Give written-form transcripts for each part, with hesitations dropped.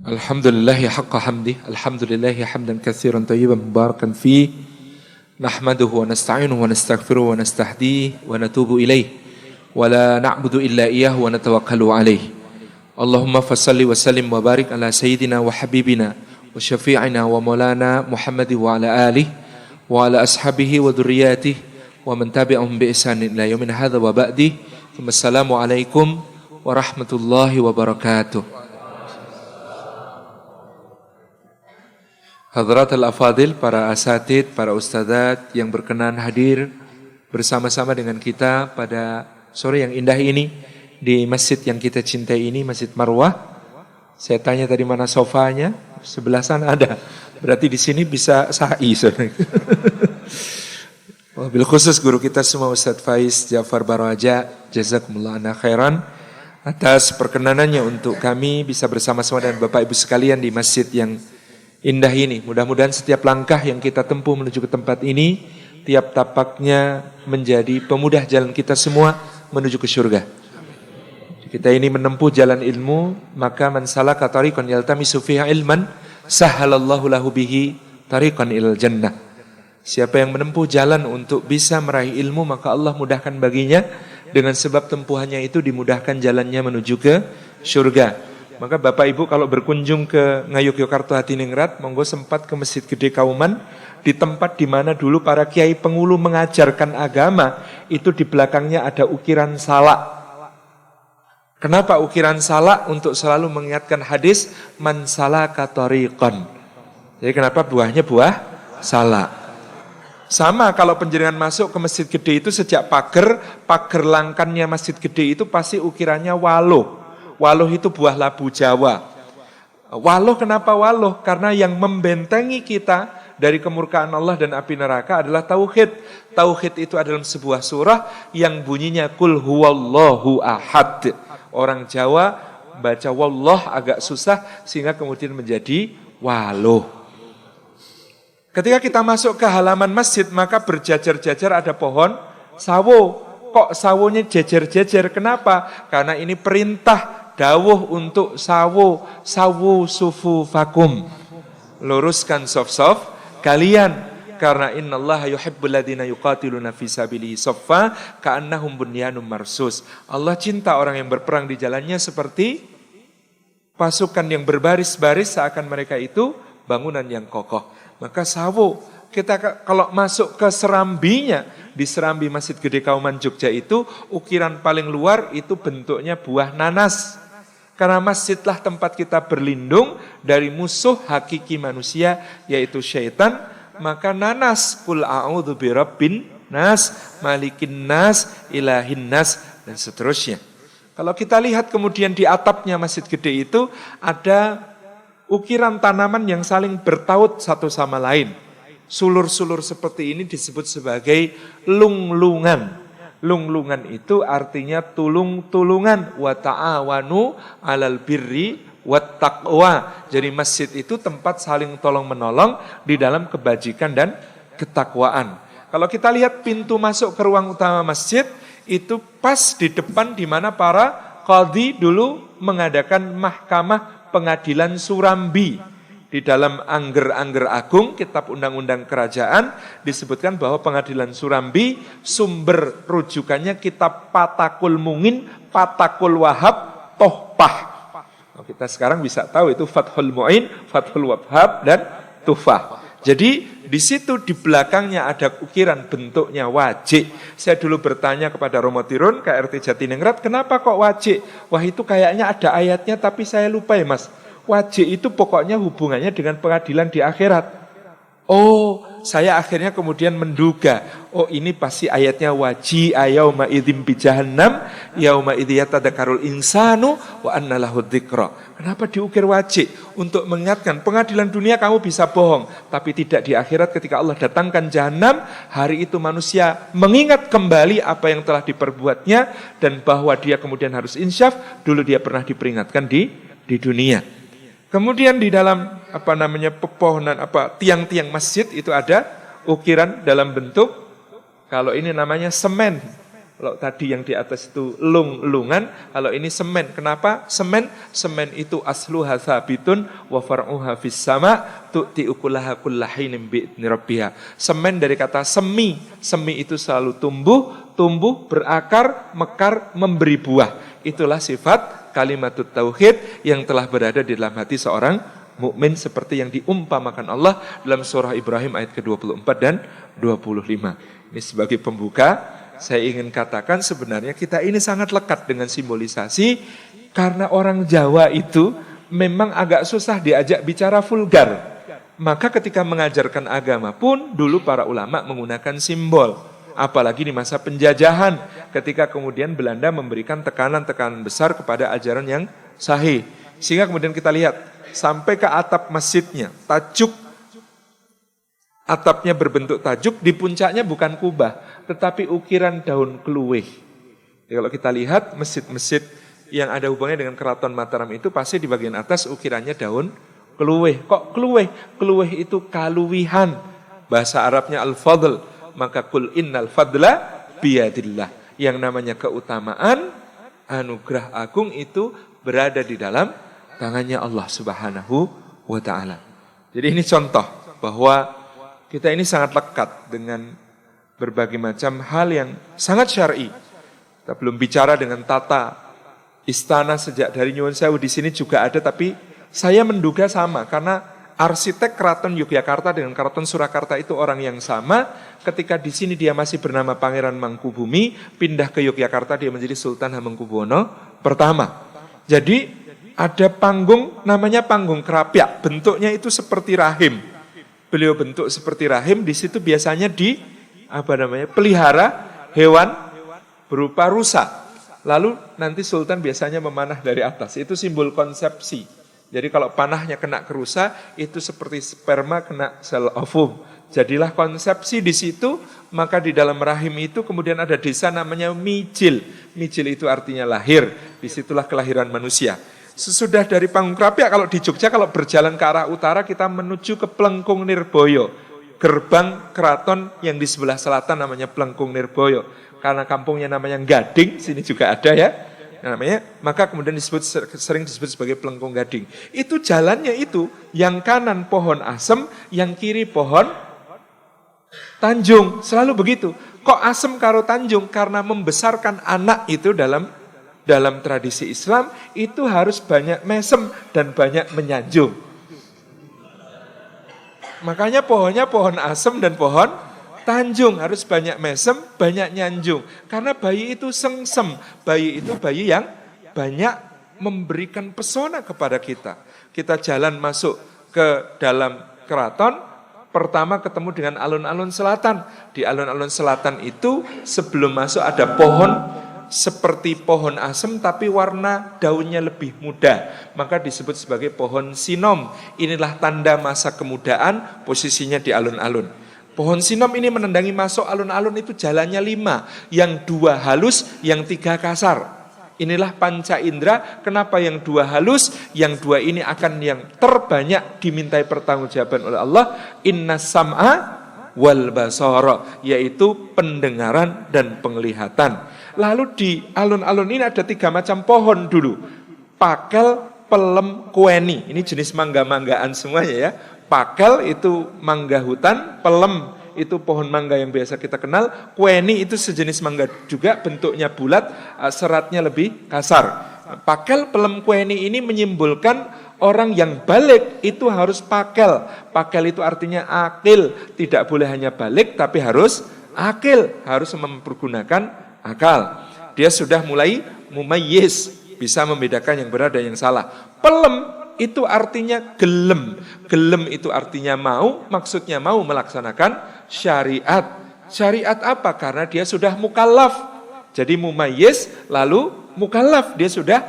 Alhamdulillahi haqqa hamdi, alhamdulillahi hamdan katsiran tayyiban mubarakan fi, nahmaduhu wa nasta'inuhu wa nastaghfiruhu wa nastahdihi wa natubu ilaih, wa la na'budu illa iyyahu wa natawakkalu alaih. Allahumma fassalli wa sallim wa barik ala sayyidina wa habibina wa syafi'ina wa maulana Muhammadin wa ala alihi wa ala ashabihi wa dhurriyyatihi wa man tabi'ahum bi ihsanin ila yaumin hadza wa ba'di. Assalamualaikum warahmatullahi wabarakatuh. Hadratul Afadil, para asatid, para ustadzat yang berkenan hadir bersama-sama dengan kita pada sore yang indah ini di masjid yang kita cintai ini, Masjid Marwah. Saya tanya tadi mana sofanya, sebelah sana ada. Berarti di sini bisa sa'i. Wabil khusus guru kita semua Ustadz Faiz Jafar Baraja, jazakumullah ana khairan atas perkenanannya untuk kami bisa bersama-sama dengan Bapak Ibu sekalian di masjid yang indah ini. Mudah-mudahan setiap langkah yang kita tempuh menuju ke tempat ini, tiap tapaknya menjadi pemudah jalan kita semua menuju ke surga. Kita ini menempuh jalan ilmu, maka man salaka tariqan yaltamisu fiha ilman, sahhalallahu lahu bihi tariqan ilal jannah. Siapa yang menempuh jalan untuk bisa meraih ilmu, maka Allah mudahkan baginya, dengan sebab tempuhannya itu dimudahkan jalannya menuju ke surga. Maka Bapak Ibu kalau berkunjung ke Ngayogyakarta Hadiningrat, monggo sempat ke Masjid Gede Kauman, di tempat di mana dulu para kiai pengulu mengajarkan agama, itu di belakangnya ada ukiran salak. Kenapa ukiran salak? Untuk selalu mengingatkan hadis man salaka tariqan. Jadi kenapa buahnya buah salak? Sama kalau penjenengan masuk ke Masjid Gede itu sejak pagar langkannya Masjid Gede itu pasti ukirannya waluh. Waluh itu buah labu Jawa. Waluh kenapa waluh? Karena yang membentengi kita dari kemurkaan Allah dan api neraka adalah tauhid. Tauhid itu adalah sebuah surah yang bunyinya Qul huwallahu ahad. Orang Jawa baca wallah agak susah sehingga kemudian menjadi waluh. Ketika kita masuk ke halaman masjid, maka berjajar-jajar ada pohon sawo. Kok sawonya jejer-jejer? Kenapa? Karena ini perintah dawuh untuk sawu sufu fakum. Luruskan saf-saf kalian. Karena innallaha yuhibbul ladzina yuqatiluna fi sabilihi saffa ka'annahum bunyanun marsus. Allah cinta orang yang berperang di jalannya seperti pasukan yang berbaris-baris seakan mereka itu bangunan yang kokoh. Maka sawu, kita kalau masuk ke serambinya, di serambi Masjid Gede Kauman Jogja itu, ukiran paling luar itu bentuknya buah nanas. Karena masjidlah tempat kita berlindung dari musuh hakiki manusia, yaitu syaitan. Maka nanas, Qul a'udzu birabbin nas, malikin nas, ilahin nas, dan seterusnya. Kalau kita lihat kemudian di atapnya Masjid Gede itu ada ukiran tanaman yang saling bertaut satu sama lain. Sulur-sulur seperti ini disebut sebagai lunglungan. Lunglungan itu artinya tulung-tulungan. Wa ta'awanu 'alal birri wat taqwa. Jadi masjid itu tempat saling tolong-menolong di dalam kebajikan dan ketakwaan. Kalau kita lihat pintu masuk ke ruang utama masjid, itu pas di depan di mana para qadhi dulu mengadakan mahkamah pengadilan Surambi. Di dalam Angger-Angger Agung, kitab undang-undang kerajaan, disebutkan bahwa pengadilan Surambi sumber rujukannya kitab Patakul Mungin, Patakul Wahab, Tohpah. Kita sekarang bisa tahu itu Fathul Mu'in, Fathul Wahab, dan Tufah. Jadi di situ di belakangnya ada ukiran bentuknya wajik. Saya dulu bertanya kepada Romo Tirun, KRT Jatiningrat, kenapa kok wajik? Wah itu kayaknya ada ayatnya tapi saya lupa ya mas. Wajik itu pokoknya hubungannya dengan pengadilan di akhirat. Oh, saya akhirnya kemudian menduga, oh ini pasti ayatnya waji'a yauma idzin bi jahannam, yauma idz yatadzakarul insanu wa anna lahu dzikra. Kenapa diukir wajik? Untuk mengingatkan pengadilan dunia kamu bisa bohong, tapi tidak di akhirat ketika Allah datangkan jahanam, hari itu manusia mengingat kembali apa yang telah diperbuatnya dan bahwa dia kemudian harus insyaf, dulu dia pernah diperingatkan di dunia. Kemudian di dalam pepohonan tiang-tiang masjid itu ada ukiran dalam bentuk, kalau ini namanya semen. Kalau tadi yang di atas itu lung-lungan, kalau ini semen. Kenapa semen? Semen itu asluha tsabitun wa far'uha fis sama tu'ti ukulaha kullahinin bi'idni rabbiha. Semen dari kata semi. Semi itu selalu tumbuh, berakar, mekar, memberi buah. Itulah sifat kalimatut tauhid yang telah berada di dalam hati seorang mukmin seperti yang diumpamakan Allah dalam surah Ibrahim ayat ke-24 dan 25. Ini sebagai pembuka. Saya ingin katakan sebenarnya kita ini sangat lekat dengan simbolisasi karena orang Jawa itu memang agak susah diajak bicara vulgar. Maka ketika mengajarkan agama pun dulu para ulama menggunakan simbol. Apalagi di masa penjajahan ketika kemudian Belanda memberikan tekanan-tekanan besar kepada ajaran yang sahih. Sehingga kemudian kita lihat sampai ke atap masjidnya, tajuk atapnya berbentuk tajuk, di puncaknya bukan kubah, tetapi ukiran daun keluih. Ya, kalau kita lihat masjid-masjid yang ada hubungannya dengan Keraton Mataram itu pasti di bagian atas ukirannya daun keluih. Kok keluih? Keluih itu kaluwihan. Bahasa Arabnya al-fadl. Maka kul innal fadla biyadillah. Yang namanya keutamaan, anugerah agung itu berada di dalam tangannya Allah Subhanahu wa ta'ala. Jadi ini contoh bahwa kita ini sangat lekat dengan berbagai macam hal yang sangat syar'i. Kita belum bicara dengan tata istana sejak dari Nyuwun Sewu di sini juga ada, tapi saya menduga sama karena arsitek Keraton Yogyakarta dengan Keraton Surakarta itu orang yang sama. Ketika di sini dia masih bernama Pangeran Mangkubumi, pindah ke Yogyakarta dia menjadi Sultan Hamengkubuwono pertama. Jadi ada panggung namanya panggung Krapyak, bentuknya itu seperti rahim. Beliau bentuk seperti rahim, di situ biasanya pelihara hewan berupa rusa. Lalu nanti Sultan biasanya memanah dari atas. Itu simbol konsepsi. Jadi kalau panahnya kena ke rusa, itu seperti sperma kena sel ovum. Jadilah konsepsi di situ, maka di dalam rahim itu kemudian ada desa namanya Mijil. Mijil itu artinya lahir, disitulah kelahiran manusia. Sesudah dari panggung Krapyak, kalau di Jogja, kalau berjalan ke arah utara, kita menuju ke Plengkung Nirboyo. Gerbang keraton yang di sebelah selatan namanya Plengkung Nirboyo. Karena kampungnya namanya Gading, sini juga ada ya. Namanya, maka kemudian sering disebut sebagai Plengkung Gading. Itu jalannya itu, yang kanan pohon asem, yang kiri pohon tanjung. Selalu begitu. Kok asem karo tanjung? Karena membesarkan anak itu dalam tradisi Islam itu harus banyak mesem dan banyak menyanjung. Makanya pohonnya pohon asem dan pohon tanjung, harus banyak mesem, banyak nyanjung. Karena bayi itu sengsem, bayi itu bayi yang banyak memberikan pesona kepada kita. Kita jalan masuk ke dalam keraton, pertama ketemu dengan alun-alun selatan. Di alun-alun selatan itu sebelum masuk ada pohon seperti pohon asem tapi warna daunnya lebih muda, maka disebut sebagai pohon sinom. Inilah tanda masa kemudaan, posisinya di alun-alun. Pohon sinom ini menendangi masuk alun-alun itu jalannya 5, yang 2 halus, yang 3 kasar. Inilah panca indera. Kenapa yang 2 halus, yang 2 ini akan yang terbanyak dimintai pertanggungjawaban oleh Allah. Inna sam'a wal basara, yaitu pendengaran dan penglihatan. Lalu di alun-alun ini ada 3 macam pohon dulu. Pakel, pelem, kueni. Ini jenis mangga-manggaan semuanya ya. Pakel itu mangga hutan, pelem itu pohon mangga yang biasa kita kenal, kueni itu sejenis mangga juga, bentuknya bulat, seratnya lebih kasar. Pakel, pelem, kueni ini menyimbolkan orang yang balik itu harus pakel. Pakel itu artinya akil, tidak boleh hanya balik tapi harus akil, harus mempergunakan akal. Dia sudah mulai mumayyiz, bisa membedakan yang benar dan yang salah. Pelem itu artinya gelem. Gelem itu artinya mau, maksudnya mau melaksanakan syariat. Syariat apa? Karena dia sudah mukallaf. Jadi mumayyiz lalu mukallaf, dia sudah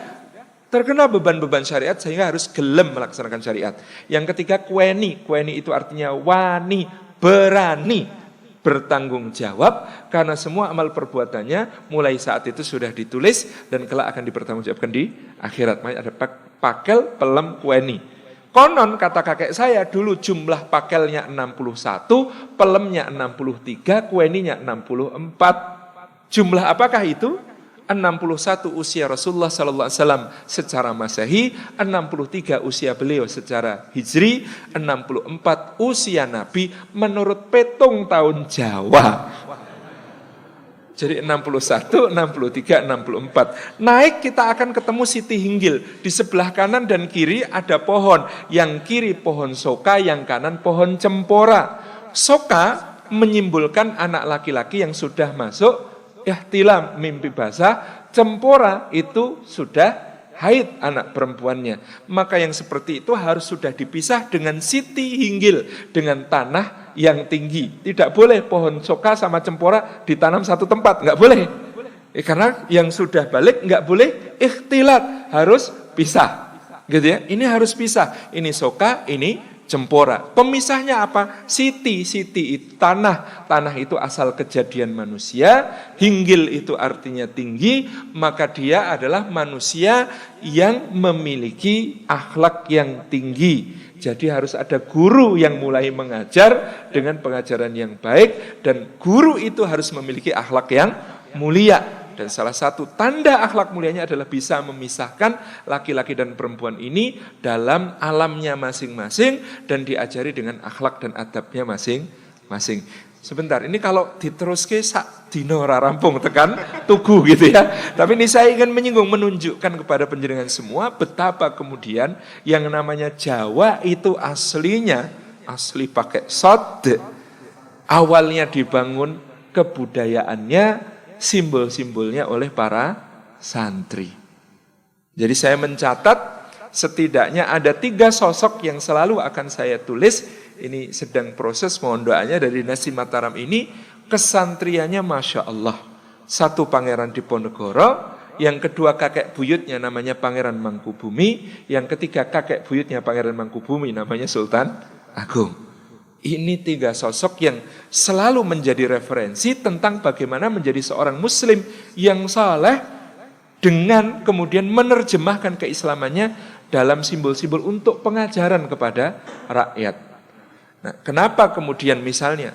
terkena beban-beban syariat sehingga harus gelem melaksanakan syariat. Yang ketiga kueni. Kueni itu artinya wani, berani bertanggung jawab karena semua amal perbuatannya mulai saat itu sudah ditulis dan kelak akan dipertanggungjawabkan di akhirat. Makanya ada pakel, pelem, kueni. Konon kata kakek saya dulu jumlah pakelnya 61, pelemnya 63, kueninya 64. Jumlah apakah itu? 61 usia Rasulullah sallallahu alaihi wasallam secara Masehi, 63 usia beliau secara Hijri, 64 usia Nabi menurut petung tahun Jawa. Jadi 61, 63, 64. Naik kita akan ketemu Siti Hinggil. Di sebelah kanan dan kiri ada pohon. Yang kiri pohon soka, yang kanan pohon cempora. Soka menyimbolkan anak laki-laki yang sudah masuk ihtilam, mimpi basah. Cempora itu sudah haid anak perempuannya. Maka yang seperti itu harus sudah dipisah dengan Siti Hinggil, dengan tanah yang tinggi. Tidak boleh pohon soka sama cempora ditanam satu tempat, nggak boleh. Karena yang sudah balik nggak boleh ikhtilat, harus pisah. Gitu ya. Ini harus pisah. Ini soka, ini cempora. Pemisahnya apa? Siti itu tanah. Tanah itu asal kejadian manusia. Hinggil itu artinya tinggi. Maka dia adalah manusia yang memiliki akhlak yang tinggi. Jadi harus ada guru yang mulai mengajar dengan pengajaran yang baik. Dan guru itu harus memiliki akhlak yang mulia. Dan salah satu tanda akhlak mulianya adalah bisa memisahkan laki-laki dan perempuan ini dalam alamnya masing-masing dan diajari dengan akhlak dan adabnya masing-masing. Sebentar, ini kalau diteruske sak dino ora rampung tekan tugu gitu ya. Tapi ini saya ingin menunjukkan kepada panjenengan semua betapa kemudian yang namanya Jawa itu asli pakai sod. Awalnya dibangun kebudayaannya, simbol-simbolnya oleh para santri. Jadi saya mencatat setidaknya ada 3 sosok yang selalu akan saya tulis. Ini sedang proses, mohon doanya dari Nasi Mataram ini. Kesantriannya Masya Allah. 1 Pangeran Diponegoro, yang kedua kakek buyutnya namanya Pangeran Mangkubumi, yang ketiga kakek buyutnya Pangeran Mangkubumi namanya Sultan Agung. Ini 3 sosok yang selalu menjadi referensi tentang bagaimana menjadi seorang muslim yang saleh dengan kemudian menerjemahkan keislamannya dalam simbol-simbol untuk pengajaran kepada rakyat. Nah, kenapa kemudian misalnya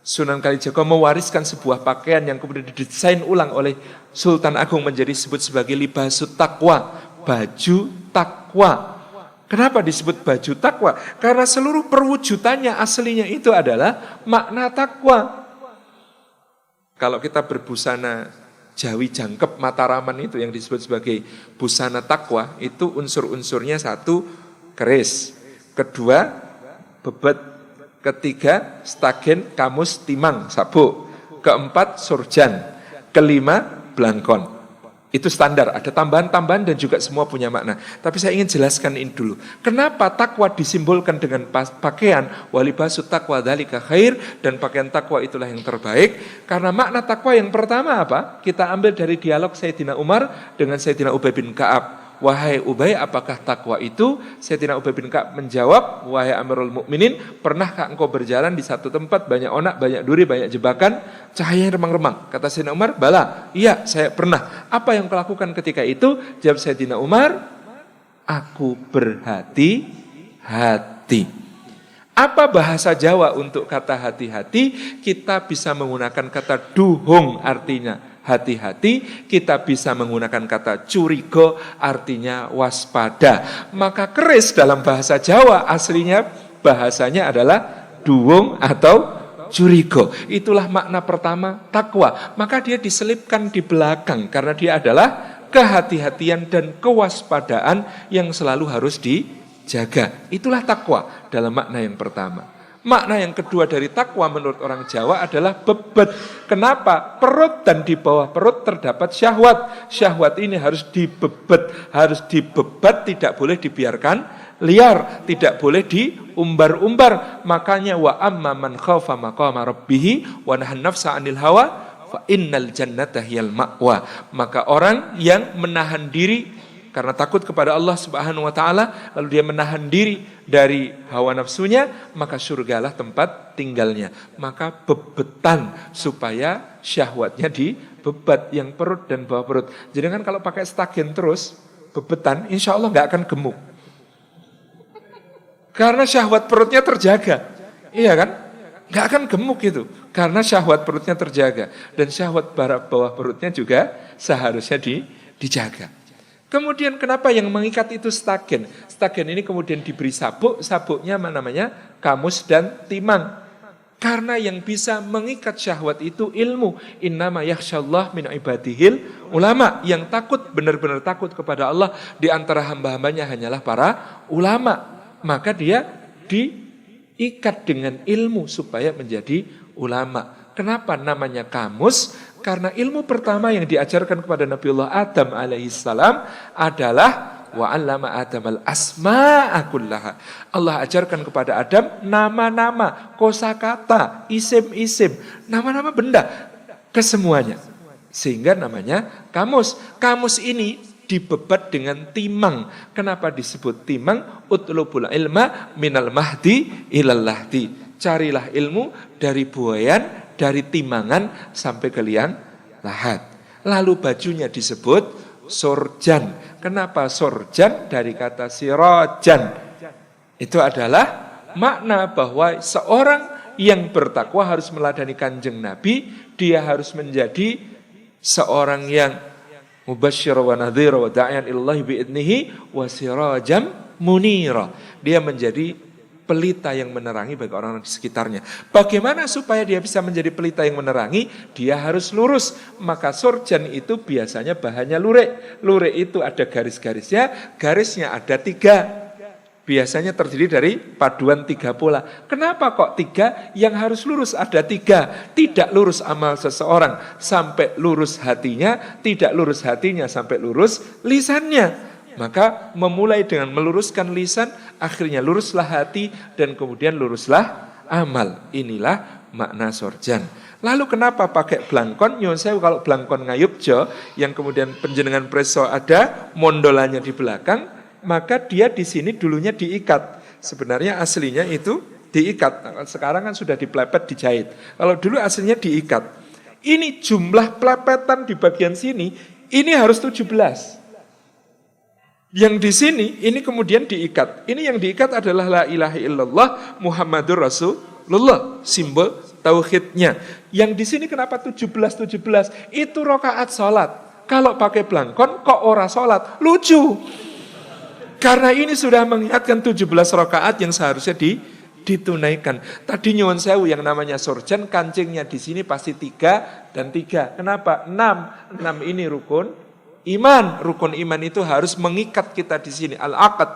Sunan Kalijaga mewariskan sebuah pakaian yang kemudian didesain ulang oleh Sultan Agung menjadi disebut sebagai libasut taqwa, baju takwa. Kenapa disebut baju takwa? Karena seluruh perwujudannya aslinya itu adalah makna takwa. Kalau kita berbusana Jawi Jangkep Mataraman itu yang disebut sebagai busana takwa, itu unsur-unsurnya 1 keris, 2 bebet, 3 stagen kamus timang sabuk, 4 surjan, 5 blangkon. Itu standar, ada tambahan-tambahan dan juga semua punya makna. Tapi saya ingin jelaskan ini dulu. Kenapa takwa disimbolkan dengan pakaian walibasu taqwa dzalika khair, dan pakaian takwa itulah yang terbaik? Karena makna takwa yang pertama apa? Kita ambil dari dialog Sayyidina Umar dengan Sayyidina Ubay bin Ka'ab. Wahai Ubay, apakah takwa itu? Sayyidina Ubay bin Ka'ab menjawab, wahai Amirul Mukminin, pernahkah engkau berjalan di satu tempat banyak onak, banyak duri, banyak jebakan, cahayanya remang-remang? Kata Sayyidina Umar, bala, iya saya pernah. Apa yang kau lakukan ketika itu? Jawab Sayyidina Umar, aku berhati-hati. Apa bahasa Jawa untuk kata hati-hati? Kita bisa menggunakan kata duhung, artinya hati-hati. Kita bisa menggunakan kata curiga, artinya waspada. Maka keris dalam bahasa Jawa aslinya bahasanya adalah duwung atau curiga. Itulah makna pertama takwa. Maka dia diselipkan di belakang karena dia adalah kehati-hatian dan kewaspadaan yang selalu harus dijaga. Itulah takwa dalam makna yang pertama. Makna yang kedua dari takwa menurut orang Jawa adalah bebet. Kenapa? Perut dan di bawah perut terdapat syahwat. Syahwat ini harus dibebet, harus dibebat, tidak boleh dibiarkan liar, tidak boleh diumbar-umbar. Makanya wa amma man khaufa maqama rabbih wa nahan nafsa 'anil hawa fa innal jannata hiyal ma'wa. Maka orang yang menahan diri karena takut kepada Allah Subhanahu wa taala, lalu dia menahan diri dari hawa nafsunya, maka surgalah tempat tinggalnya. Maka bebetan supaya syahwatnya dibebat, yang perut dan bawah perut. Jadi kan kalau pakai stagen terus bebetan, insya Allah nggak akan gemuk. Karena syahwat perutnya terjaga. Iya kan? Nggak akan gemuk itu, karena syahwat perutnya terjaga. Dan syahwat bawah perutnya juga seharusnya dijaga. Kemudian kenapa yang mengikat itu stagen? Stagen ini kemudian diberi sabuk, sabuknya namanya kamus dan timang. Karena yang bisa mengikat syahwat itu ilmu. Innama yakhsyallah min ibadihil ulama. Yang takut, benar-benar takut kepada Allah di antara hamba-hambanya hanyalah para ulama. Maka dia diikat dengan ilmu supaya menjadi ulama. Kenapa namanya kamus? Karena ilmu pertama yang diajarkan kepada Nabiullah Adam alaihissalam adalah wa'allama Adam al-asma'a kullaha. Allah ajarkan kepada Adam nama-nama, kosakata, isim-isim, nama-nama benda kesemuanya. Sehingga namanya kamus. Kamus ini dibebat dengan timang. Kenapa disebut timang? Utlubul ilma minal mahdi ilal lahdi. Carilah ilmu dari buayan, dari timangan sampai ke liang lahat. Lalu bajunya disebut sorjan. Kenapa sorjan? Dari kata sirojan. Itu adalah makna bahwa seorang yang bertakwa harus meladani kanjeng Nabi. Dia harus menjadi seorang yang mubasyir wa nadhir wa da'iyan ilallahi bi'idnihi wa sirajam munira. Dia menjadi pelita yang menerangi bagi orang-orang di sekitarnya. Bagaimana supaya dia bisa menjadi pelita yang menerangi? Dia harus lurus. Maka sorjan itu biasanya bahannya lurik. Lurik itu ada garis-garisnya, garisnya ada 3. Biasanya terdiri dari paduan 3 pola. Kenapa kok 3? Yang harus lurus ada 3. Tidak lurus amal seseorang sampai lurus hatinya, tidak lurus hatinya sampai lurus lisannya. Maka memulai dengan meluruskan lisan, akhirnya luruslah hati, dan kemudian luruslah amal. Inilah makna sorjan. Lalu kenapa pakai blangkon? Nyuwun sewu, kalau blangkon ngayubjo, yang kemudian penjenengan preso ada, mondolannya di belakang, maka dia di sini dulunya diikat. Sebenarnya aslinya itu diikat. Sekarang kan sudah diplepet, dijahit. Kalau dulu aslinya diikat. Ini jumlah plepetan di bagian sini, ini harus 17. Yang di sini, ini kemudian diikat. Ini yang diikat adalah la ilaha illallah Muhammadur Rasulullah, simbol tauhidnya. Yang di sini kenapa 17? Itu rakaat salat. Kalau pakai blangkon kok ora salat? Lucu. Karena ini sudah mengingatkan 17 rakaat yang seharusnya ditunaikan. Tadi nyuwun sewu yang namanya sorjan, kancingnya di sini pasti 3 dan 3. Kenapa? 6 ini rukun iman. Rukun iman itu harus mengikat kita di sini. Al-aqd,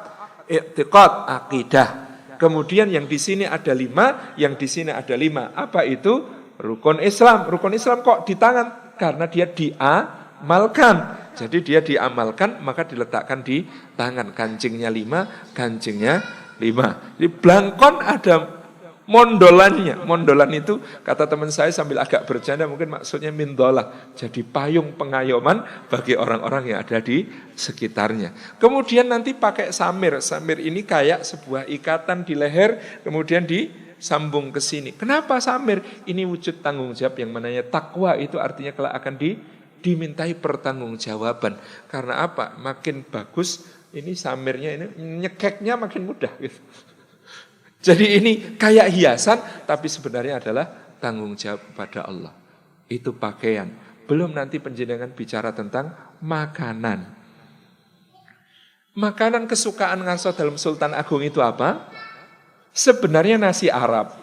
i'tiqad, akidah. Kemudian yang di sini ada 5, yang di sini ada 5. Apa itu? Rukun Islam. Rukun Islam kok di tangan? Karena dia diamalkan. Jadi dia diamalkan, maka diletakkan di tangan. Kancingnya 5, kancingnya 5. Di blangkon ada mondolannya. Mondolan itu kata teman saya sambil agak bercanda, mungkin maksudnya mindolah. Jadi payung pengayoman bagi orang-orang yang ada di sekitarnya. Kemudian nanti pakai samir. Samir ini kayak sebuah ikatan di leher, kemudian disambung ke sini. Kenapa samir? Ini wujud tanggung jawab yang mananya takwa itu artinya kelak akan dimintai pertanggungjawaban. Karena apa? Makin bagus ini samirnya, ini nyekeknya makin mudah gitu. Jadi ini kayak hiasan, tapi sebenarnya adalah tanggung jawab pada Allah. Itu pakaian. Belum nanti penjenengan bicara tentang makanan. Makanan kesukaan Ngarso dalam Sultan Agung itu apa? Sebenarnya nasi Arab.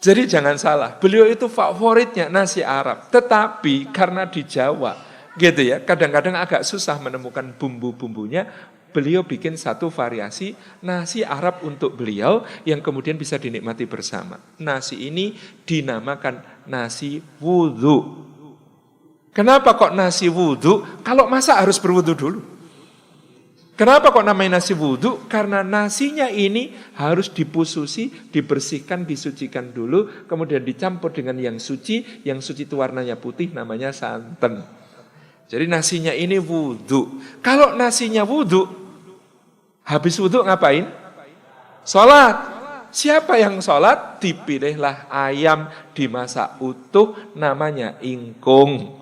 Jadi jangan salah, beliau itu favoritnya nasi Arab. Tetapi karena di Jawa, gitu ya, kadang-kadang agak susah menemukan bumbu-bumbunya. Beliau bikin satu variasi nasi Arab untuk beliau yang kemudian bisa dinikmati bersama. Nasi ini dinamakan nasi wudhu. Kenapa kok nasi wudhu? Kalau masak harus berwudhu dulu. Kenapa kok namanya nasi wudhu? Karena nasinya ini harus dipususi, dibersihkan, disucikan dulu, kemudian dicampur dengan yang suci itu warnanya putih, namanya santan. Jadi nasinya ini wudhu. Kalau nasinya wudhu, habis wudhu ngapain? Sholat. Siapa yang sholat? Dipilihlah ayam dimasak utuh, namanya ingkung.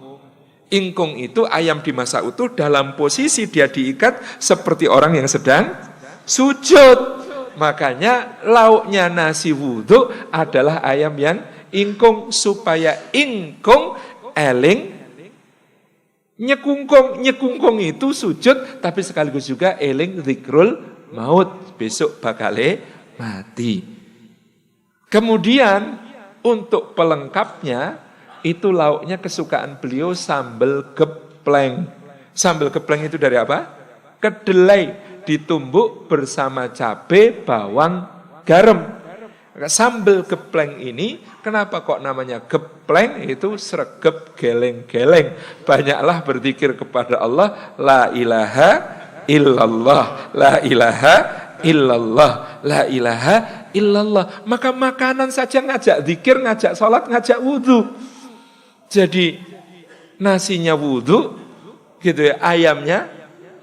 Ingkung itu ayam dimasak utuh, dalam posisi dia diikat seperti orang yang sedang sujud. Makanya lauknya nasi wudhu adalah ayam yang ingkung, supaya ingkung eling nyekungkung. Nyekungkung itu sujud tapi sekaligus juga eling zikrul maut, besok bakale mati. Kemudian untuk pelengkapnya itu lauknya kesukaan beliau sambal gepleng. Sambal gepleng itu dari apa? Kedelai ditumbuk bersama cabai, bawang, garam. Sambal gepleng ini kenapa kok namanya gepleng? Itu sregep geleng-geleng. Banyaklah berzikir kepada Allah, la ilaha illallah, la ilaha illallah, la ilaha illallah. Maka makanan saja ngajak zikir, ngajak sholat, ngajak wudhu. Jadi nasinya wudhu, gitu ya, ayamnya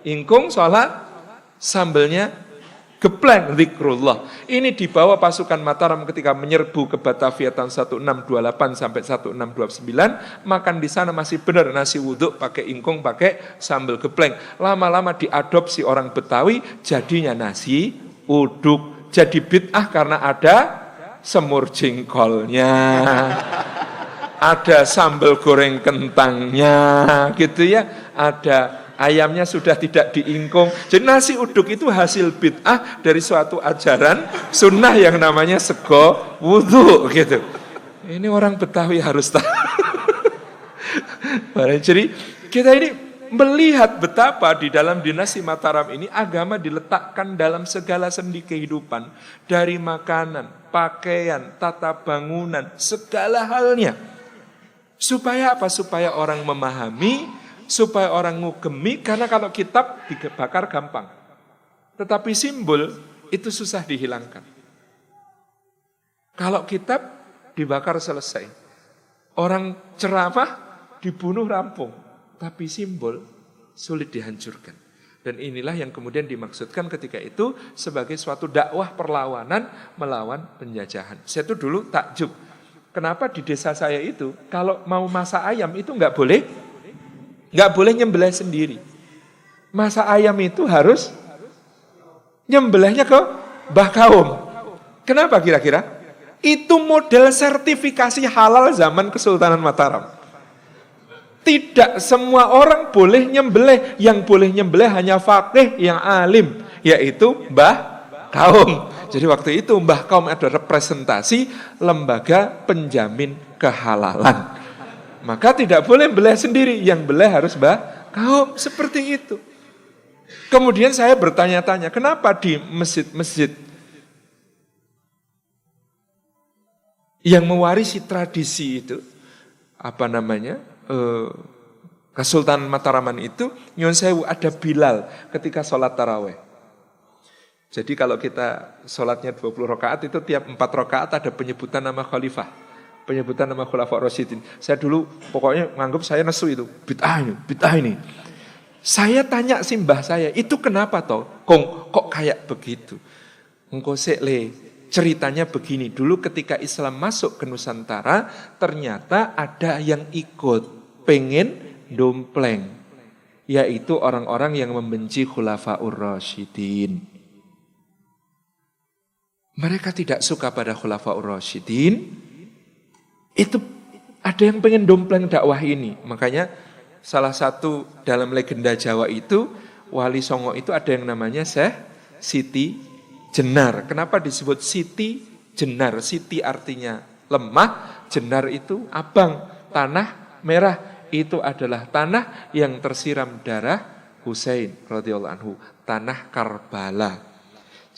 ingkung sholat, sambelnya gepleng zikrullah. Ini dibawa pasukan Mataram ketika menyerbu ke Batavia tahun 1628 sampai 1629, makan di sana masih benar nasi wudhu pakai ingkung, pakai sambal gepleng. Lama-lama diadopsi orang Betawi, jadinya nasi uduk. Jadi bid'ah karena ada semur jengkolnya, ada sambal goreng kentangnya, gitu ya, ada ayamnya sudah tidak diingkung. Jadi nasi uduk itu hasil bid'ah dari suatu ajaran sunnah yang namanya sego wudhu gitu. Ini orang Betawi harus tahu. Jadi kita ini melihat betapa di dalam dinasti Mataram ini agama diletakkan dalam segala sendi kehidupan. Dari makanan, pakaian, tata bangunan, segala halnya. Supaya apa? Supaya orang memahami, supaya orang ngugemi, karena kalau kitab dibakar gampang. Tetapi simbol itu susah dihilangkan. Kalau kitab dibakar selesai. Orang ceramah dibunuh rampung. Tapi simbol sulit dihancurkan. Dan inilah yang kemudian dimaksudkan ketika itu sebagai suatu dakwah perlawanan melawan penjajahan. Saya itu dulu takjub. Kenapa di desa saya itu kalau mau masak ayam itu nggak boleh nyembelih sendiri. Masak ayam itu harus nyembelihnya ke Mbah Kaum. Kenapa kira-kira? Itu model sertifikasi halal zaman Kesultanan Mataram. Tidak semua orang boleh nyembelih. Yang boleh nyembelih hanya faqih yang alim, yaitu Mbah Kaum. Jadi waktu itu Mbah Kaum ada representasi lembaga penjamin kehalalan. Maka tidak boleh belah sendiri, yang belah harus Mbah Kaum, seperti itu. Kemudian saya bertanya-tanya, kenapa di masjid-masjid yang mewarisi tradisi itu, Kesultanan Mataraman itu, nyuwun sewu, ada Bilal ketika sholat taraweh. Jadi kalau kita sholatnya 20 rakaat itu tiap 4 rakaat ada penyebutan nama khalifah. Penyebutan nama Khulafa Rasyidin. Saya dulu pokoknya nganggap saya nesu itu. Bid'ah ini. Saya tanya si mbah saya, itu kenapa toh? Kok kayak begitu? Engko sekle, ceritanya begini. Dulu ketika Islam masuk ke Nusantara, ternyata ada yang ikut pengen dompleng. Yaitu orang-orang yang membenci Khulafaur Rasyidin. Mereka tidak suka pada Khulafaur Rasyidin. Itu ada yang pengen dompleng dakwah ini. Makanya salah satu dalam legenda Jawa itu, Wali Songo itu ada yang namanya Syekh Siti Jenar. Kenapa disebut Siti Jenar? Siti artinya lemah, Jenar itu abang, tanah merah. Itu adalah tanah yang tersiram darah Husain radhiyallahu anhu, tanah Karbala.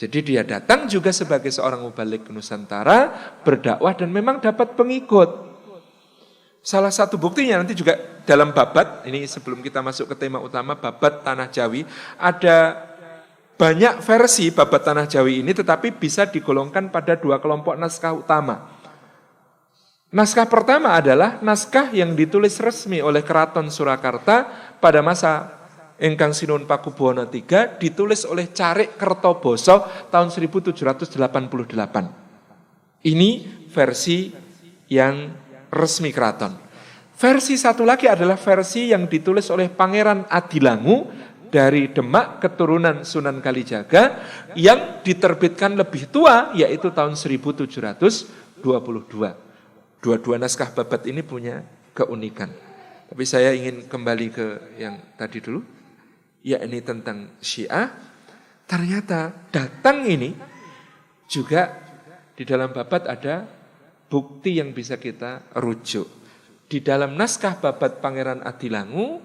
Jadi dia datang juga sebagai seorang mubalik ke Nusantara, berdakwah dan memang dapat pengikut. Salah satu buktinya nanti juga dalam babat, ini sebelum kita masuk ke tema utama, babat Tanah Jawi, ada banyak versi babat Tanah Jawi ini, tetapi bisa digolongkan pada 2 kelompok naskah utama. Naskah pertama adalah naskah yang ditulis resmi oleh Keraton Surakarta pada masa Engkang Sinuhun Pakubuwono III, ditulis oleh Carik Kertoboso tahun 1788. Ini versi yang resmi keraton. Versi satu lagi adalah versi yang ditulis oleh Pangeran Adilangu dari Demak keturunan Sunan Kalijaga yang diterbitkan lebih tua yaitu tahun 1722. Dua-dua naskah Babat ini punya keunikan. Tapi saya ingin kembali ke yang tadi dulu, yakni tentang Syiah. Ternyata datang ini juga di dalam Babat ada bukti yang bisa kita rujuk. Di dalam naskah Babat Pangeran Adilangu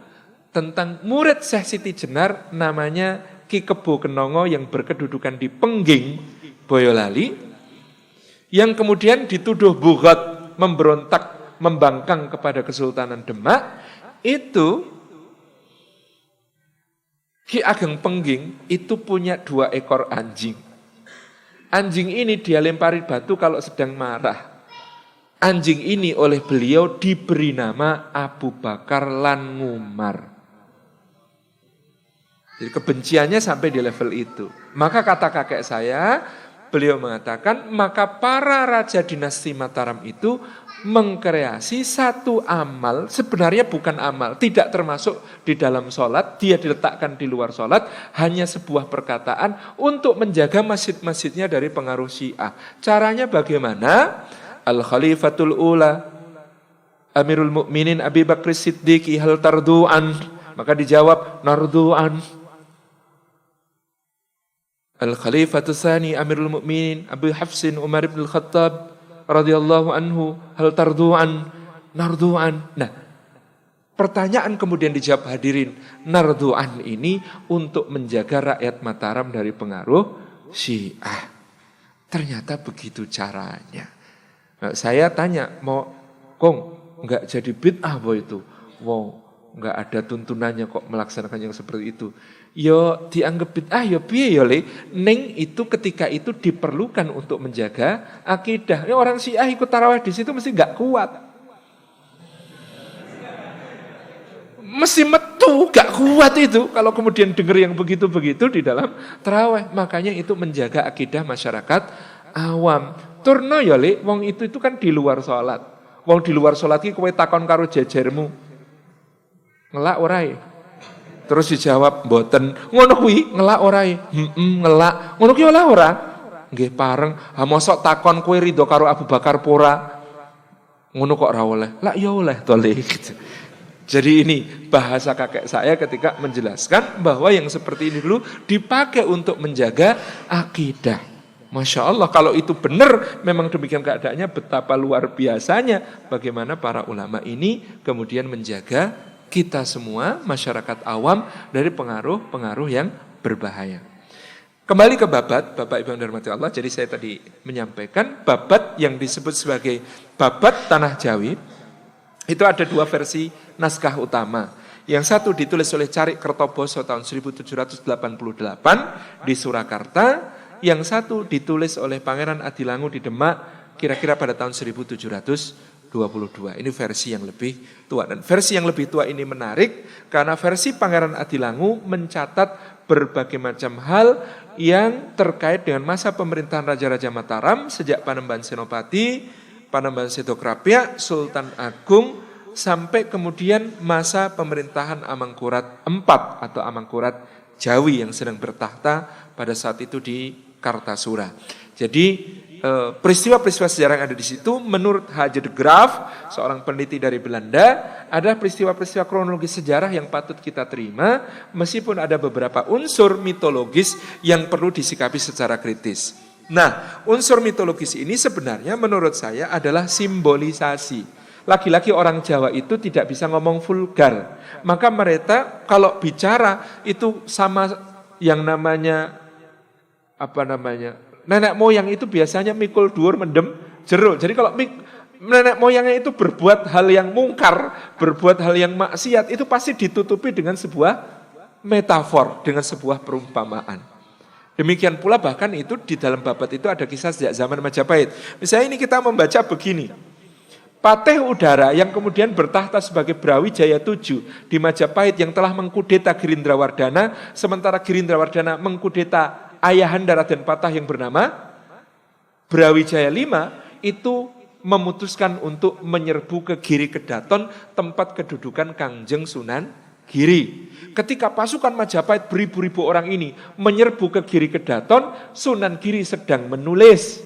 tentang murid Syekh Siti Jenar namanya Ki Kebo Kenongo yang berkedudukan di Pengging, Boyolali, yang kemudian dituduh bughat, memberontak, membangkang kepada Kesultanan Demak, itu Ki Ageng Pengging itu punya 2 ekor anjing. Anjing ini dia lempari batu kalau sedang marah. Anjing ini oleh beliau diberi nama Abu Bakar lan Ngumar. Jadi kebenciannya sampai di level itu. Maka kata kakek saya, beliau mengatakan, maka para raja dinasti Mataram itu mengkreasi satu amal, sebenarnya bukan amal, tidak termasuk di dalam sholat, dia diletakkan di luar sholat, hanya sebuah perkataan untuk menjaga masjid-masjidnya dari pengaruh Syiah. Caranya bagaimana? Al-Khalifatul Ula, Amirul Mukminin Abi Bakr Siddiq, hal tardu'an? Maka dijawab, nardu'an. Al-Khalifatul Tsani Amirul Mukminin Abu Hafsin Umar bin Khattab radhiyallahu anhu, hal tardu'an? Nardu'an. Nah, pertanyaan kemudian dijawab hadirin, nardu'an ini untuk menjaga rakyat Mataram dari pengaruh Syiah. Ternyata begitu caranya. Nah, saya tanya, mau Kong, enggak jadi bid'ah boh itu? Wow, enggak ada tuntunannya kok melaksanakan yang seperti itu. Yo dianggap bid'ah, yo piye yo le. Neng itu ketika itu diperlukan untuk menjaga akidah. Ya, orang Syiah ikut tarawih di situ mesti enggak kuat. Mesti metu, enggak kuat itu kalau kemudian dengar yang begitu-begitu di dalam tarawih. Makanya itu menjaga akidah masyarakat awam. Turno ya le, wong itu kan di luar sholat. Wong di luar sholat ki kowe takon karo jejermu. Ngelak orae. Terus dijawab mboten. Ngono kuwi ngelak orae. Ngelak. Ngono ki ora. Nggih pareng. Ha mosok takon kowe ridho karo Abu Bakar pora. Ngono kok ora oleh. Lah ya oleh to le. Jadi ini bahasa kakek saya ketika menjelaskan bahwa yang seperti ini dulu dipakai untuk menjaga akidah. Masya Allah, kalau itu benar, memang demikian keadaannya, betapa luar biasanya bagaimana para ulama ini kemudian menjaga kita semua, masyarakat awam, dari pengaruh-pengaruh yang berbahaya. Kembali ke Babat, Bapak Ibu yang dirahmati Allah, jadi saya tadi menyampaikan, Babat yang disebut sebagai Babat Tanah Jawi, itu ada 2 versi naskah utama. Yang satu ditulis oleh Carik Kertoboso tahun 1788 di Surakarta, yang satu ditulis oleh Pangeran Adilangu di Demak kira-kira pada tahun 1722. Ini versi yang lebih tua. Dan versi yang lebih tua ini menarik karena versi Pangeran Adilangu mencatat berbagai macam hal yang terkait dengan masa pemerintahan Raja-Raja Mataram sejak Panembahan Senopati, Panembahan Sedokrapia, Sultan Agung, sampai kemudian masa pemerintahan Amangkurat IV atau Amangkurat Jawi yang sedang bertahta pada saat itu di Kartasura. Jadi peristiwa-peristiwa sejarah yang ada di situ menurut H.J. de Graaf, seorang peneliti dari Belanda, ada peristiwa-peristiwa kronologis sejarah yang patut kita terima meskipun ada beberapa unsur mitologis yang perlu disikapi secara kritis. Nah, unsur mitologis ini sebenarnya menurut saya adalah simbolisasi. Lagi-lagi orang Jawa itu tidak bisa ngomong vulgar. Maka mereka kalau bicara itu sama yang namanya nenek moyang itu biasanya mikul dhuwur mendem jero. Jadi kalau nenek moyangnya itu berbuat hal yang mungkar, berbuat hal yang maksiat, itu pasti ditutupi dengan sebuah metafor, dengan sebuah perumpamaan. Demikian pula bahkan itu di dalam Babat itu ada kisah sejak zaman Majapahit. Misalnya ini kita membaca begini. Patih Udara yang kemudian bertahta sebagai Brawijaya VII di Majapahit yang telah mengkudeta Girindrawardana, sementara Girindrawardana mengkudeta ayahanda Raden Patah yang bernama Brawijaya V, itu memutuskan untuk menyerbu ke Giri Kedaton, tempat kedudukan Kangjeng Sunan kiri. Ketika pasukan Majapahit beribu-ribu orang ini menyerbu ke Giri Kedaton, Sunan Giri sedang menulis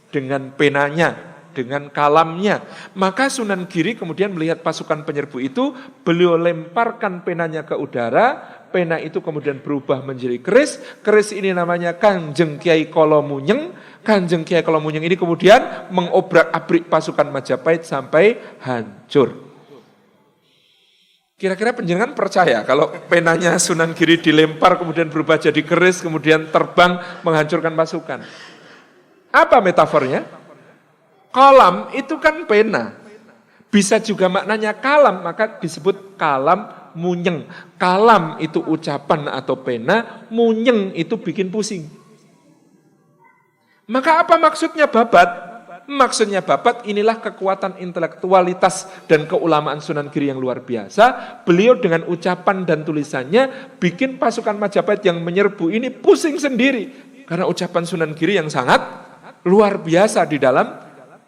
dengan penanya, dengan kalamnya. Maka Sunan Giri kemudian melihat pasukan penyerbu itu, beliau lemparkan penanya ke udara, pena itu kemudian berubah menjadi keris. Keris ini namanya Kanjeng Kiai Kolomunyeng. Kanjeng Kiai Kolomunyeng ini kemudian mengobrak-abrik pasukan Majapahit sampai hancur. Kira-kira penjenengan percaya kalau penanya Sunan Giri dilempar kemudian berubah jadi keris, kemudian terbang menghancurkan pasukan? Apa metafornya? Kalam itu kan pena. Bisa juga maknanya kalam, maka disebut kalam munyeng. Kalam itu ucapan atau pena, munyeng itu bikin pusing. Maka apa maksudnya babat? Maksudnya babat inilah kekuatan intelektualitas dan keulamaan Sunan Giri yang luar biasa. Beliau dengan ucapan dan tulisannya bikin pasukan Majapahit yang menyerbu ini pusing sendiri. Karena ucapan Sunan Giri yang sangat luar biasa di dalam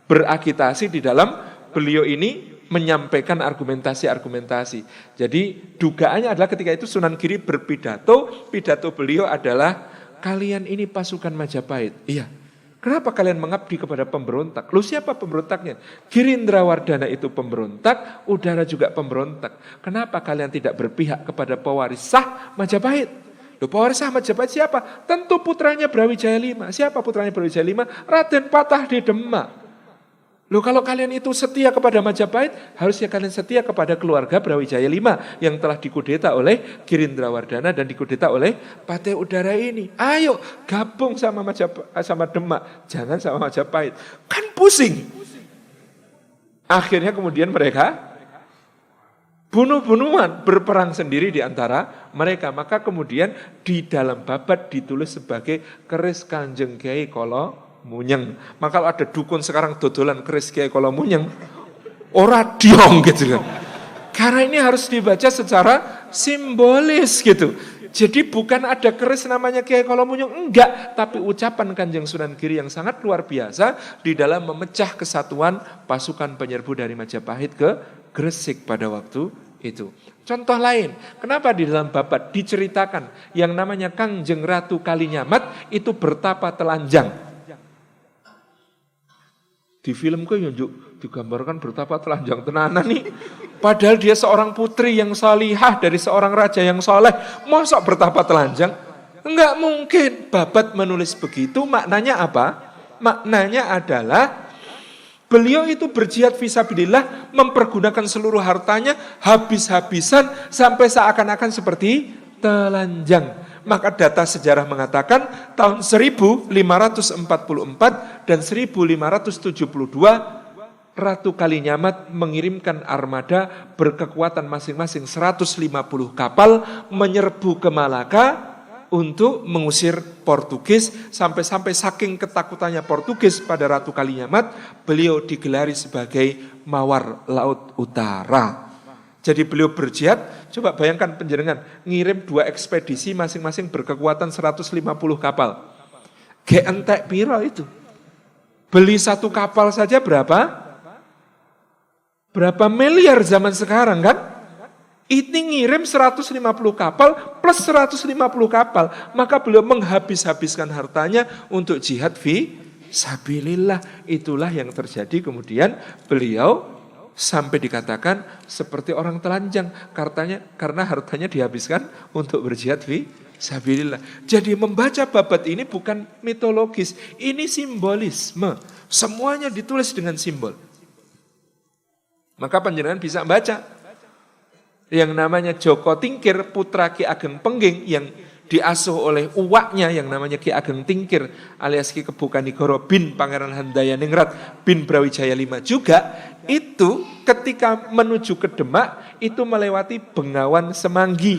berakitasi, di dalam beliau ini menyampaikan argumentasi-argumentasi. Jadi dugaannya adalah ketika itu Sunan Giri berpidato, pidato beliau adalah, kalian ini pasukan Majapahit. Iya. Kenapa kalian mengabdi kepada pemberontak? Lu siapa pemberontaknya? Girindrawardana itu pemberontak, Udara juga pemberontak. Kenapa kalian tidak berpihak kepada pewaris sah Majapahit? Loh, pewaris sah Majapahit siapa? Tentu putranya Brawijaya V. Siapa putranya Brawijaya V? Raden Patah di Demak. Loh, kalau kalian itu setia kepada Majapahit, harusnya kalian setia kepada keluarga Brawijaya V yang telah dikudeta oleh Girindrawardana dan dikudeta oleh Patih Udara ini. Ayo gabung sama Demak, jangan sama Majapahit. Kan pusing. Akhirnya kemudian mereka bunuh-bunuhan, berperang sendiri di antara mereka. Maka kemudian di dalam babat ditulis sebagai keris Kanjeng Kiai Kolomunyeng. Maka kalau ada dukun sekarang dodolan keris Kiai Kolomunyeng, ora diong gitu kan. Karena ini harus dibaca secara simbolis gitu. Jadi bukan ada keris namanya Kiai Kolomunyeng, enggak. Tapi ucapan Kanjeng Sunan Giri yang sangat luar biasa di dalam memecah kesatuan pasukan penyerbu dari Majapahit ke Gresik pada waktu itu. Contoh lain, kenapa di dalam babat diceritakan yang namanya Kanjeng Ratu Kalinyamat itu bertapa telanjang. Di film kok digambarkan bertapa telanjang tenanan nih. Padahal dia seorang putri yang salihah dari seorang raja yang soleh. Masa bertapa telanjang? Enggak mungkin. Babat menulis begitu maknanya apa? Maknanya adalah beliau itu berjihad fisabilillah, mempergunakan seluruh hartanya habis-habisan sampai seakan-akan seperti telanjang. Maka data sejarah mengatakan tahun 1544 dan 1572 Ratu Kalinyamat mengirimkan armada berkekuatan masing-masing 150 kapal menyerbu ke Malaka untuk mengusir Portugis. Sampai-sampai saking ketakutannya Portugis pada Ratu Kalinyamat, beliau digelari sebagai Mawar Laut Utara. Jadi beliau berjihad, coba bayangkan penjenengan, ngirim 2 ekspedisi masing-masing berkekuatan 150 kapal. Entek piro itu? Beli 1 kapal saja berapa? Berapa miliar zaman sekarang kan? Ini ngirim 150 kapal plus 150 kapal. Maka beliau menghabis-habiskan hartanya untuk jihad fi sabilillah. Itulah yang terjadi kemudian beliau sampai dikatakan seperti orang telanjang. Karena hartanya dihabiskan untuk berjihad fi sabilillah. Jadi membaca babat ini bukan mitologis. Ini simbolisme. Semuanya ditulis dengan simbol. Maka panjenengan bisa baca. Yang namanya Joko Tingkir, putra Ki Ageng Pengging yang diasuh oleh uwaknya yang namanya Ki Ageng Tingkir alias Ki Kebukanigoro bin Pangeran Handayaningrat bin Brawijaya V juga, itu ketika menuju ke Demak itu melewati Bengawan Semanggi.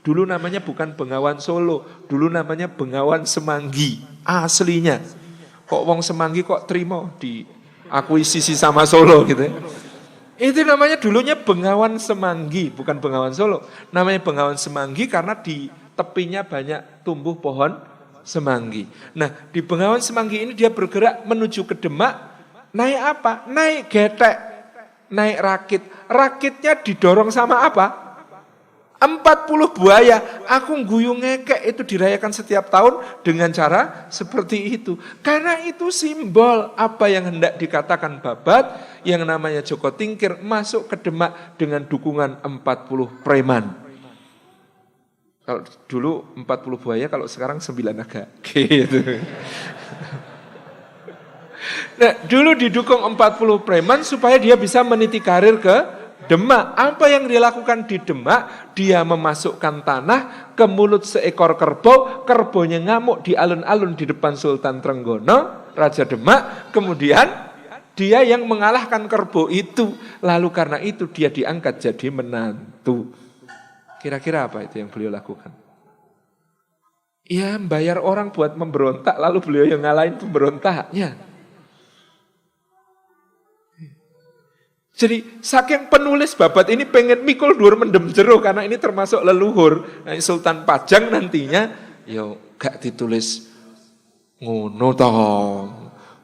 Dulu namanya bukan Bengawan Solo, dulu namanya Bengawan Semanggi aslinya. Kok wong Semanggi kok terima diakuisisi sama Solo gitu ya. Itu namanya dulunya Bengawan Semanggi, bukan Bengawan Solo. Namanya Bengawan Semanggi karena di tepinya banyak tumbuh pohon semanggi. Nah, di Bengawan Semanggi ini dia bergerak menuju ke Demak. Naik apa? Naik getek, naik rakit. Rakitnya didorong sama apa? 40 buaya, aku guyu ngekek itu dirayakan setiap tahun dengan cara seperti itu. Karena itu simbol apa yang hendak dikatakan Babat, yang namanya Joko Tingkir masuk ke Demak dengan dukungan 40 preman. Kalau dulu 40 buaya, kalau sekarang 9 naga. Gitu. Nah, dulu didukung 40 preman supaya dia bisa meniti karir ke Demak. Apa yang dia lakukan di Demak? Dia memasukkan tanah ke mulut seekor kerbau. Kerbonya ngamuk di alun-alun di depan Sultan Trenggono, Raja Demak. Kemudian dia yang mengalahkan kerbau itu. Lalu karena itu dia diangkat jadi menantu. Kira-kira apa itu yang beliau lakukan? Ya, bayar orang buat memberontak, lalu beliau yang ngalahin pemberontaknya. Jadi saking penulis Babat ini pengen mikul dhuwur mendem jero karena ini termasuk leluhur. Nah, Sultan Pajang nantinya yo gak ditulis ngono toh.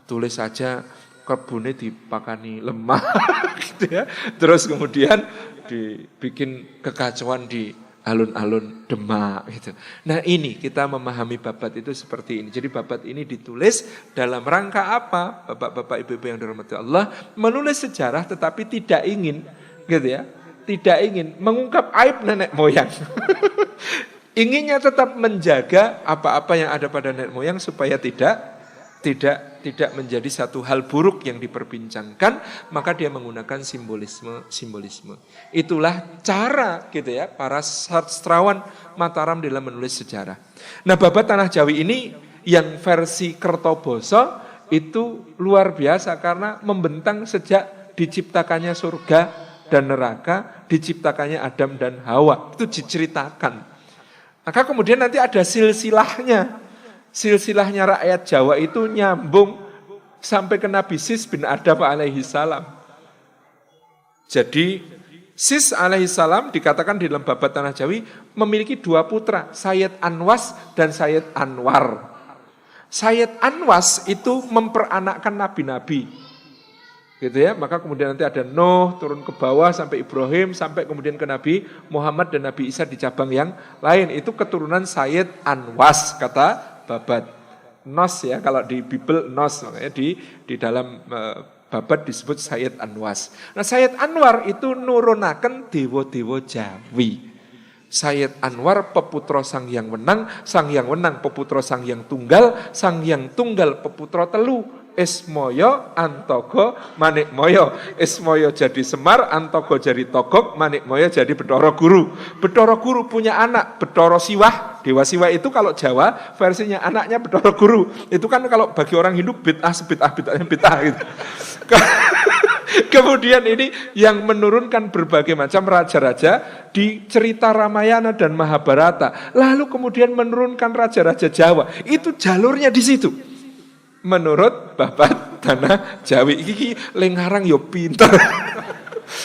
Tulis saja kebune dipakani lemah gitu ya. Terus kemudian dibikin kekacauan di alun-alun Demak gitu. Nah, ini kita memahami Babat itu seperti ini. Jadi Babat ini ditulis dalam rangka apa? Bapak-bapak, ibu-ibu yang dirahmati Allah, menulis sejarah tetapi tidak ingin gitu ya. Tidak ingin mengungkap aib nenek moyang. Inginnya tetap menjaga apa-apa yang ada pada nenek moyang supaya tidak menjadi satu hal buruk yang diperbincangkan, maka dia menggunakan simbolisme. Itulah cara gitu ya para sastrawan Mataram dalam menulis sejarah. Nah, Babat Tanah Jawi ini yang versi Kertoboso itu luar biasa karena membentang sejak diciptakannya surga dan neraka, diciptakannya Adam dan Hawa. Itu diceritakan. Maka kemudian nanti ada silsilahnya. Silsilahnya rakyat Jawa itu nyambung sampai ke Nabi Sis bin Adam alaihi salam. Jadi Sis alaihi salam dikatakan di dalam Babat Tanah Jawi memiliki 2 putra, Sayyid Anwas dan Sayyid Anwar. Sayyid Anwas itu memperanakkan nabi-nabi. Gitu ya, maka kemudian nanti ada Nuh turun ke bawah sampai Ibrahim sampai kemudian ke Nabi Muhammad dan Nabi Isa di cabang yang lain. Itu keturunan Sayyid Anwas kata Babat. Nos ya, kalau di Bible Nos, makanya di dalam Babat disebut Sayyid Anwas. Nah, Sayyid Anwar itu nurunaken dewa-dewa Jawi. Sayyid Anwar peputra Sang Hyang Wenang peputra Sang Hyang Tunggal peputra telu. Ismoyo, Antogo, Manikmoyo. Ismoyo jadi Semar, Antogo jadi Togog, Manikmoyo jadi Betoro Guru. Betoro Guru punya anak, Betoro Siwah. Dewa Siwah itu kalau Jawa versinya anaknya Betoro Guru. Itu kan kalau bagi orang Hindu bid'ah gitu. Kemudian ini yang menurunkan berbagai macam raja-raja di cerita Ramayana dan Mahabharata. Lalu kemudian menurunkan raja-raja Jawa. Itu jalurnya di situ. Menurut Babat Tanah Jawi iki lengarang yo pinter.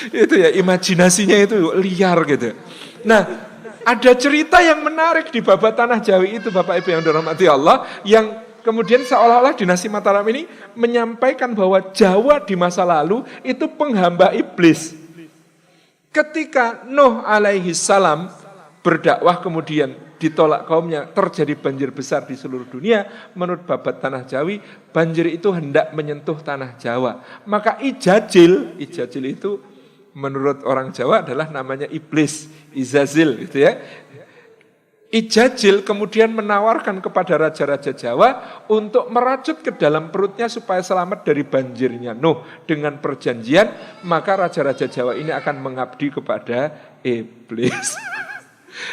Itu ya imajinasinya itu liar gitu. Nah, ada cerita yang menarik di Babat Tanah Jawi itu Bapak Ibu yang dirahmati Allah yang kemudian seolah-olah dinasti Mataram ini menyampaikan bahwa Jawa di masa lalu itu penghamba iblis. Ketika Nuh alaihi salam berdakwah kemudian ditolak kaumnya, terjadi banjir besar di seluruh dunia. Menurut Babat Tanah Jawi, banjir itu hendak menyentuh tanah Jawa. Maka Ijajil itu menurut orang Jawa adalah namanya iblis, Izazil gitu ya. Ijajil kemudian menawarkan kepada raja-raja Jawa untuk merajut ke dalam perutnya supaya selamat dari banjirnya Nuh. Dengan perjanjian, maka raja-raja Jawa ini akan mengabdi kepada iblis.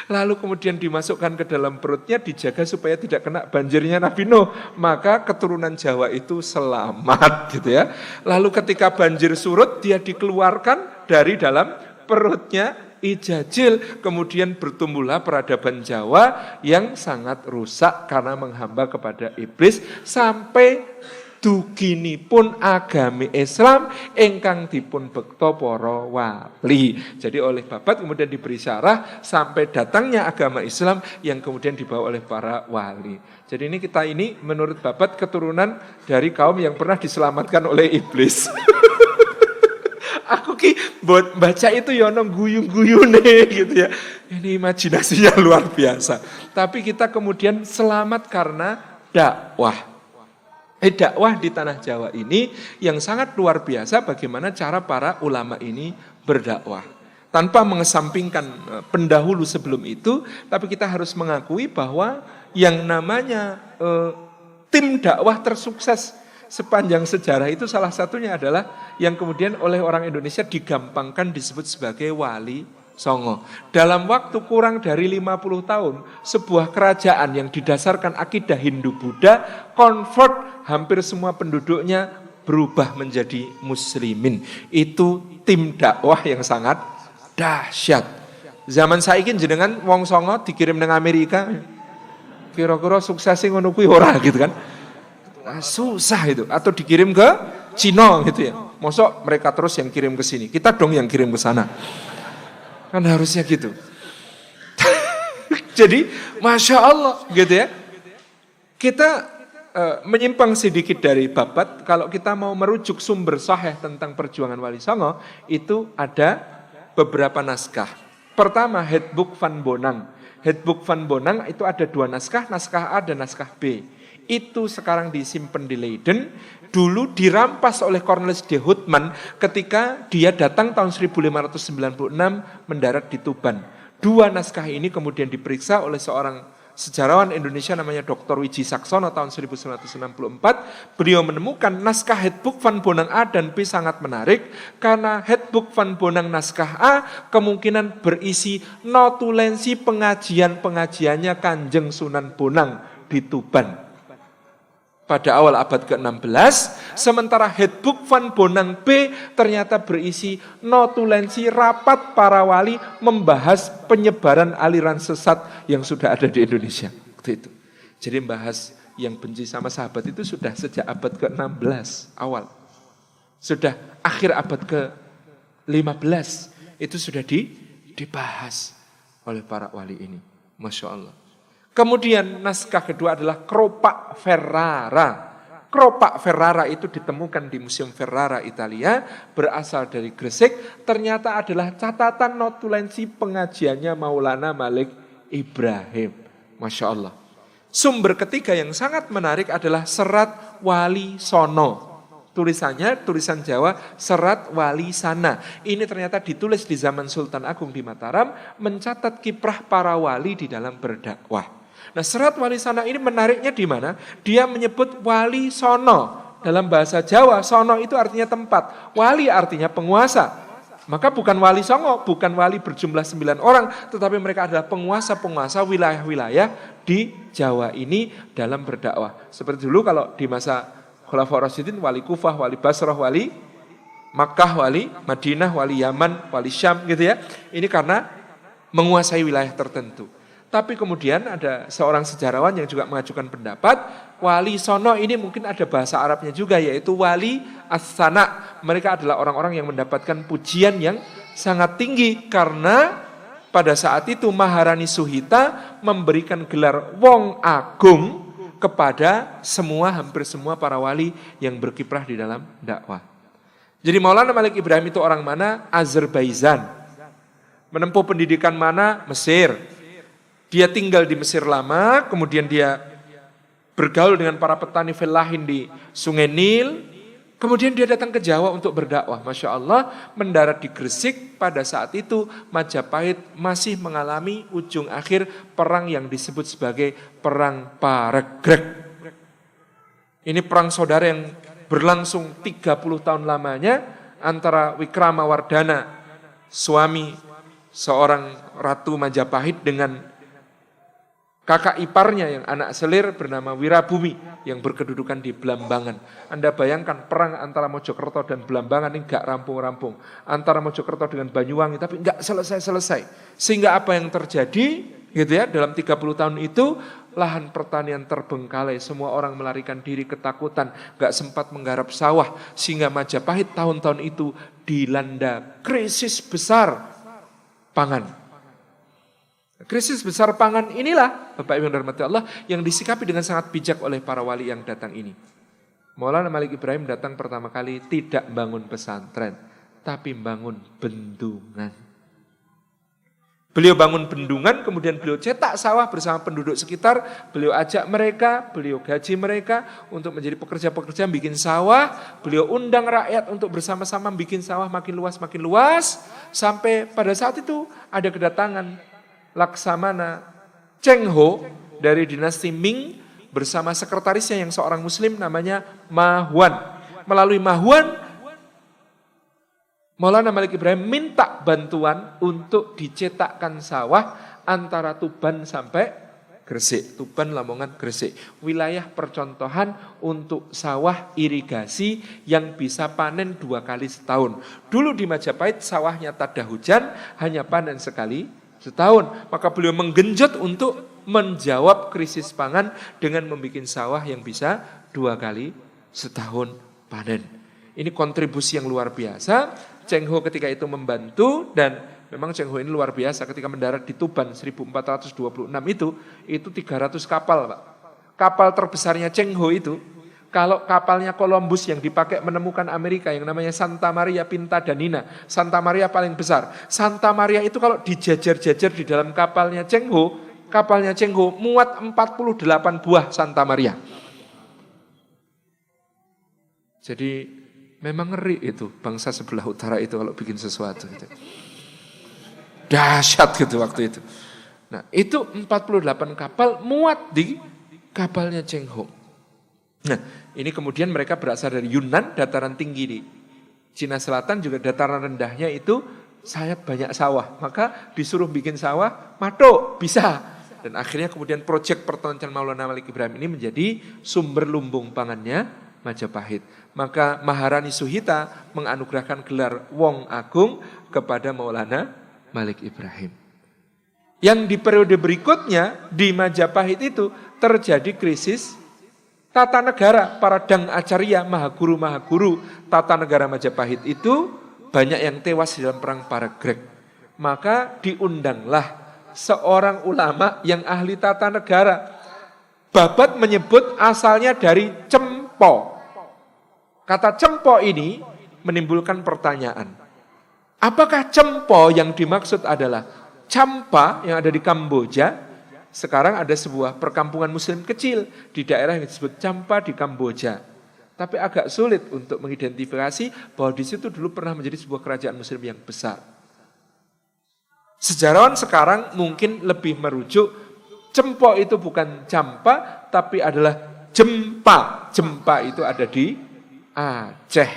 Lalu kemudian dimasukkan ke dalam perutnya, dijaga supaya tidak kena banjirnya Nabi Nuh. Maka keturunan Jawa itu selamat gitu ya. Lalu ketika banjir surut, dia dikeluarkan dari dalam perutnya Ijajil. Kemudian bertumbuhlah peradaban Jawa yang sangat rusak karena menghamba kepada iblis. Sampai duginipun agami Islam ingkang dipun bekta para wali. Jadi oleh Babat kemudian diberi syarah sampai datangnya agama Islam yang kemudian dibawa oleh para wali. Jadi kita ini menurut Babat keturunan dari kaum yang pernah diselamatkan oleh iblis. Aku buat baca itu ya ono guyung-guyune gitu ya. Ini imajinasinya luar biasa. Tapi kita kemudian selamat karena dakwah. Dakwah di tanah Jawa ini yang sangat luar biasa bagaimana cara para ulama ini berdakwah. Tanpa mengesampingkan pendahulu sebelum itu, tapi kita harus mengakui bahwa yang namanya tim dakwah tersukses sepanjang sejarah itu salah satunya adalah yang kemudian oleh orang Indonesia digampangkan disebut sebagai Wali Songo. Dalam waktu kurang dari 50 tahun, sebuah kerajaan yang didasarkan akidah Hindu-Buddha convert hampir semua penduduknya berubah menjadi muslimin. Itu tim dakwah yang sangat dahsyat. Zaman saiki jenengan wong Songo dikirim nang Amerika, kira-kira suksesi ngono kuwi ora gitu kan. Susah itu. Atau dikirim ke Cina gitu ya. Mosok mereka terus yang kirim ke sini. Kita dong yang kirim ke sana. Kan harusnya gitu. Jadi Masya Allah gitu ya. Kita menyimpang sedikit dari babat. Kalau kita mau merujuk sumber sahih tentang perjuangan Wali Songo, itu ada beberapa naskah. Pertama, Handbook Van Bonang. Handbook Van Bonang itu ada 2 naskah, naskah A dan naskah B. Itu sekarang disimpan di Leiden. Dulu dirampas oleh Cornelis de Houtman ketika dia datang tahun 1596 mendarat di Tuban. 2 naskah ini kemudian diperiksa oleh seorang sejarawan Indonesia namanya Dr. Wiji Saksono tahun 1964. Beliau menemukan naskah Handbook Van Bonang A dan B sangat menarik karena Handbook Van Bonang naskah A kemungkinan berisi notulensi pengajiannya Kanjeng Sunan Bonang di Tuban pada awal abad ke-16, sementara Handbook Van Bonang B ternyata berisi notulensi rapat para wali membahas penyebaran aliran sesat yang sudah ada di Indonesia. Itu. Jadi membahas yang benci sama sahabat itu sudah sejak abad ke-16 awal. Sudah akhir abad ke-15 itu sudah dibahas oleh para wali ini. Masya Allah. Kemudian naskah kedua adalah Keropak Ferrara. Keropak Ferrara itu ditemukan di Museum Ferrara Italia, berasal dari Gresik, ternyata adalah catatan notulensi pengajiannya Maulana Malik Ibrahim. Masya Allah. Sumber ketiga yang sangat menarik adalah Serat Wali Sono. Tulisannya, tulisan Jawa, Serat Wali Sana. Ini ternyata ditulis di zaman Sultan Agung di Mataram, mencatat kiprah para wali di dalam berdakwah. Nah, Serat Wali Sana ini menariknya di mana? Dia menyebut Wali Sono. Dalam bahasa Jawa, Sono itu artinya tempat. Wali artinya penguasa. Maka bukan Wali Songo, bukan wali berjumlah 9 orang, tetapi mereka adalah penguasa-penguasa wilayah-wilayah di Jawa ini dalam berdakwah. Seperti dulu kalau di masa Khulafaur Rasyidin, Wali Kufah, Wali Basrah, Wali Makkah, Wali Madinah, Wali Yaman, Wali Syam gitu ya. Ini karena menguasai wilayah tertentu. Tapi kemudian ada seorang sejarawan yang juga mengajukan pendapat, Wali Sono ini mungkin ada bahasa Arabnya juga, yaitu Wali As-Sana. Mereka adalah orang-orang yang mendapatkan pujian yang sangat tinggi, karena pada saat itu Maharani Suhita memberikan gelar Wong Agung kepada hampir semua para wali yang berkiprah di dalam dakwah. Jadi Maulana Malik Ibrahim itu orang mana? Azerbaijan. Menempuh pendidikan mana? Mesir. Dia tinggal di Mesir lama, kemudian dia bergaul dengan para petani felahin di Sungai Nil, kemudian dia datang ke Jawa untuk berdakwah. Masya Allah, mendarat di Gresik. Pada saat itu Majapahit masih mengalami ujung akhir perang yang disebut sebagai Perang Paregreg. Ini perang saudara yang berlangsung 30 tahun lamanya antara Wikramawardhana, suami seorang Ratu Majapahit, dengan kakak iparnya yang anak selir bernama Wirabumi yang berkedudukan di Blambangan. Anda bayangkan perang antara Mojokerto dan Blambangan ini gak rampung-rampung. Antara Mojokerto dengan Banyuwangi tapi gak selesai-selesai. Sehingga apa yang terjadi gitu ya, dalam 30 tahun itu lahan pertanian terbengkalai. Semua orang melarikan diri ketakutan, gak sempat menggarap sawah. Sehingga Majapahit tahun-tahun itu dilanda krisis besar pangan. Krisis besar pangan inilah, Bapak Ibu yang dirahmati Allah, yang disikapi dengan sangat bijak oleh para wali yang datang ini. Maulana Malik Ibrahim datang pertama kali tidak bangun pesantren, tapi bangun bendungan. Beliau bangun bendungan, kemudian beliau cetak sawah bersama penduduk sekitar, beliau ajak mereka, beliau gaji mereka untuk menjadi pekerja-pekerja bikin sawah, beliau undang rakyat untuk bersama-sama bikin sawah makin luas, sampai pada saat itu ada kedatangan Laksamana Cheng Ho dari dinasti Ming bersama sekretarisnya yang seorang muslim namanya Ma Huan. Melalui Ma Huan, Maulana Malik Ibrahim minta bantuan untuk dicetakkan sawah antara Tuban sampai Gresik. Tuban, Lamongan, Gresik. Wilayah percontohan untuk sawah irigasi yang bisa panen 2 kali setahun. Dulu di Majapahit sawahnya tada hujan, hanya panen sekali setahun. Maka beliau menggenjot untuk menjawab krisis pangan dengan membuat sawah yang bisa 2 kali setahun panen. Ini kontribusi yang luar biasa. Cheng Ho ketika itu membantu, dan memang Cheng Ho ini luar biasa ketika mendarat di Tuban 1426 itu 300 kapal, Pak. Kapal terbesarnya Cheng Ho itu, kalau kapalnya Columbus yang dipakai menemukan Amerika yang namanya Santa Maria Pinta Danina, Santa Maria paling besar. Santa Maria itu kalau dijajar-jajar di dalam kapalnya Cheng Ho muat 48 buah Santa Maria. Jadi memang ngeri itu bangsa sebelah utara itu kalau bikin sesuatu gitu. Dahsyat gitu waktu itu. Nah, itu 48 kapal muat di kapalnya Cheng Ho. Nah, ini kemudian mereka berasal dari Yunnan, dataran tinggi di Cina Selatan, juga dataran rendahnya itu sangat banyak sawah. Maka disuruh bikin sawah, mato, bisa. Dan akhirnya kemudian proyek pertonton Maulana Malik Ibrahim ini menjadi sumber lumbung pangannya Majapahit. Maka Maharani Suhita menganugerahkan gelar Wong Agung kepada Maulana Malik Ibrahim. Yang di periode berikutnya di Majapahit itu terjadi krisis tata negara. Para Dang Acarya, Mahaguru tata negara Majapahit itu banyak yang tewas di dalam perang Paragreg. Maka diundanglah seorang ulama yang ahli tata negara. Babat menyebut asalnya dari Cempo. Kata Cempo ini menimbulkan pertanyaan. Apakah Cempo yang dimaksud adalah Champa yang ada di Kamboja? Sekarang ada sebuah perkampungan muslim kecil di daerah yang disebut Champa di Kamboja. Tapi agak sulit untuk mengidentifikasi bahwa di situ dulu pernah menjadi sebuah kerajaan muslim yang besar. Sejarawan sekarang mungkin lebih merujuk Cempo itu bukan Champa, tapi adalah Jempa. Jempa itu ada di Aceh.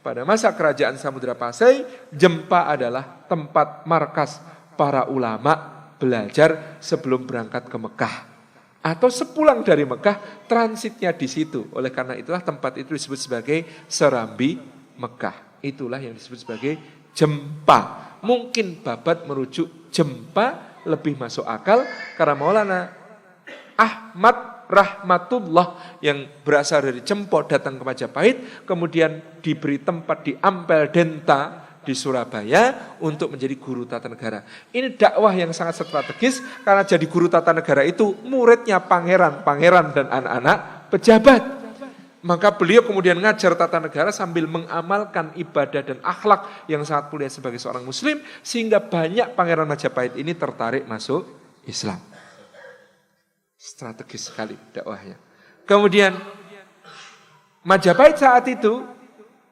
Pada masa kerajaan Samudra Pasai, Jempa adalah tempat markas para ulama belajar sebelum berangkat ke Mekah. Atau sepulang dari Mekah, transitnya di situ. Oleh karena itulah tempat itu disebut sebagai Serambi Mekah. Itulah yang disebut sebagai Jempa. Mungkin Babat merujuk Jempa lebih masuk akal karena Maulana Ahmad Rahmatullah yang berasal dari Cempo datang ke Majapahit, kemudian diberi tempat di Ampel Denta di Surabaya untuk menjadi guru tata negara. Ini dakwah yang sangat strategis karena jadi guru tata negara itu muridnya pangeran dan anak-anak pejabat. Maka beliau kemudian ngajar tata negara sambil mengamalkan ibadah dan akhlak yang sangat mulia sebagai seorang muslim, sehingga banyak pangeran Majapahit ini tertarik masuk Islam. Strategis sekali dakwahnya. Kemudian Majapahit saat itu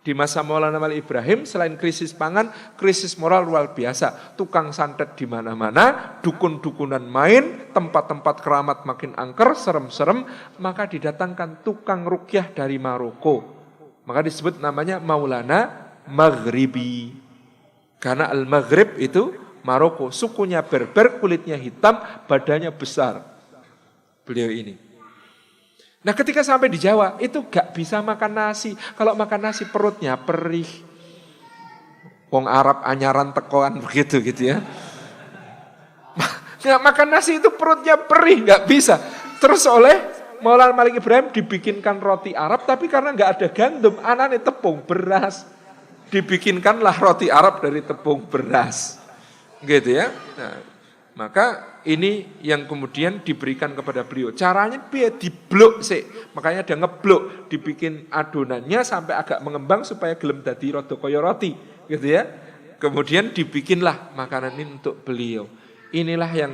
di masa Maulana Malik Ibrahim selain krisis pangan, krisis moral luar biasa. Tukang santet di mana-mana, dukun-dukunan main, tempat-tempat keramat makin angker, serem-serem, maka didatangkan tukang ruqyah dari Maroko. Maka disebut namanya Maulana Maghribi. Karena Al-Maghrib itu Maroko, sukunya Berber, kulitnya hitam, badannya besar. Beliau ini. Nah ketika sampai di Jawa itu gak bisa makan nasi. Kalau makan nasi perutnya perih. Wong Arab anyaran tekoan begitu gitu ya. Nggak makan nasi itu perutnya perih, gak bisa. Terus oleh Maulana Malik Ibrahim dibikinkan roti Arab, tapi karena gak ada gandum, anane tepung beras. Dibikinkanlah roti Arab dari tepung beras. Gitu ya. Nah, maka ini yang kemudian diberikan kepada beliau. Caranya biar diblok sih. Makanya ada ngeblok, dibikin adonannya sampai agak mengembang supaya gelem dadi rada kaya roti. gitu ya. Kemudian dibikinlah makanan ini untuk beliau. Inilah yang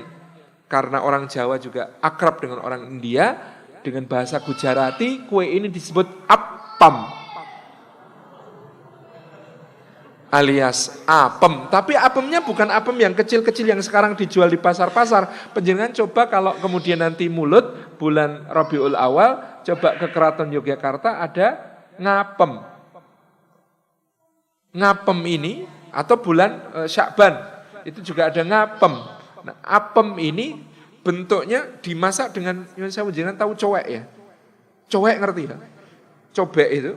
karena orang Jawa juga akrab dengan orang India, dengan bahasa Gujarati, kue ini disebut appam. Alias apem. Tapi apemnya bukan apem yang kecil-kecil yang sekarang dijual di pasar-pasar. Panjenengan coba kalau kemudian nanti mulut bulan Rabiul Awal, coba ke Keraton Yogyakarta ada ngapem. Ngapem ini atau bulan Syakban itu juga ada ngapem. Nah, apem ini bentuknya dimasak dengan, saya jenengan tahu cowek ya. Cowek ngerti ya? Cobek itu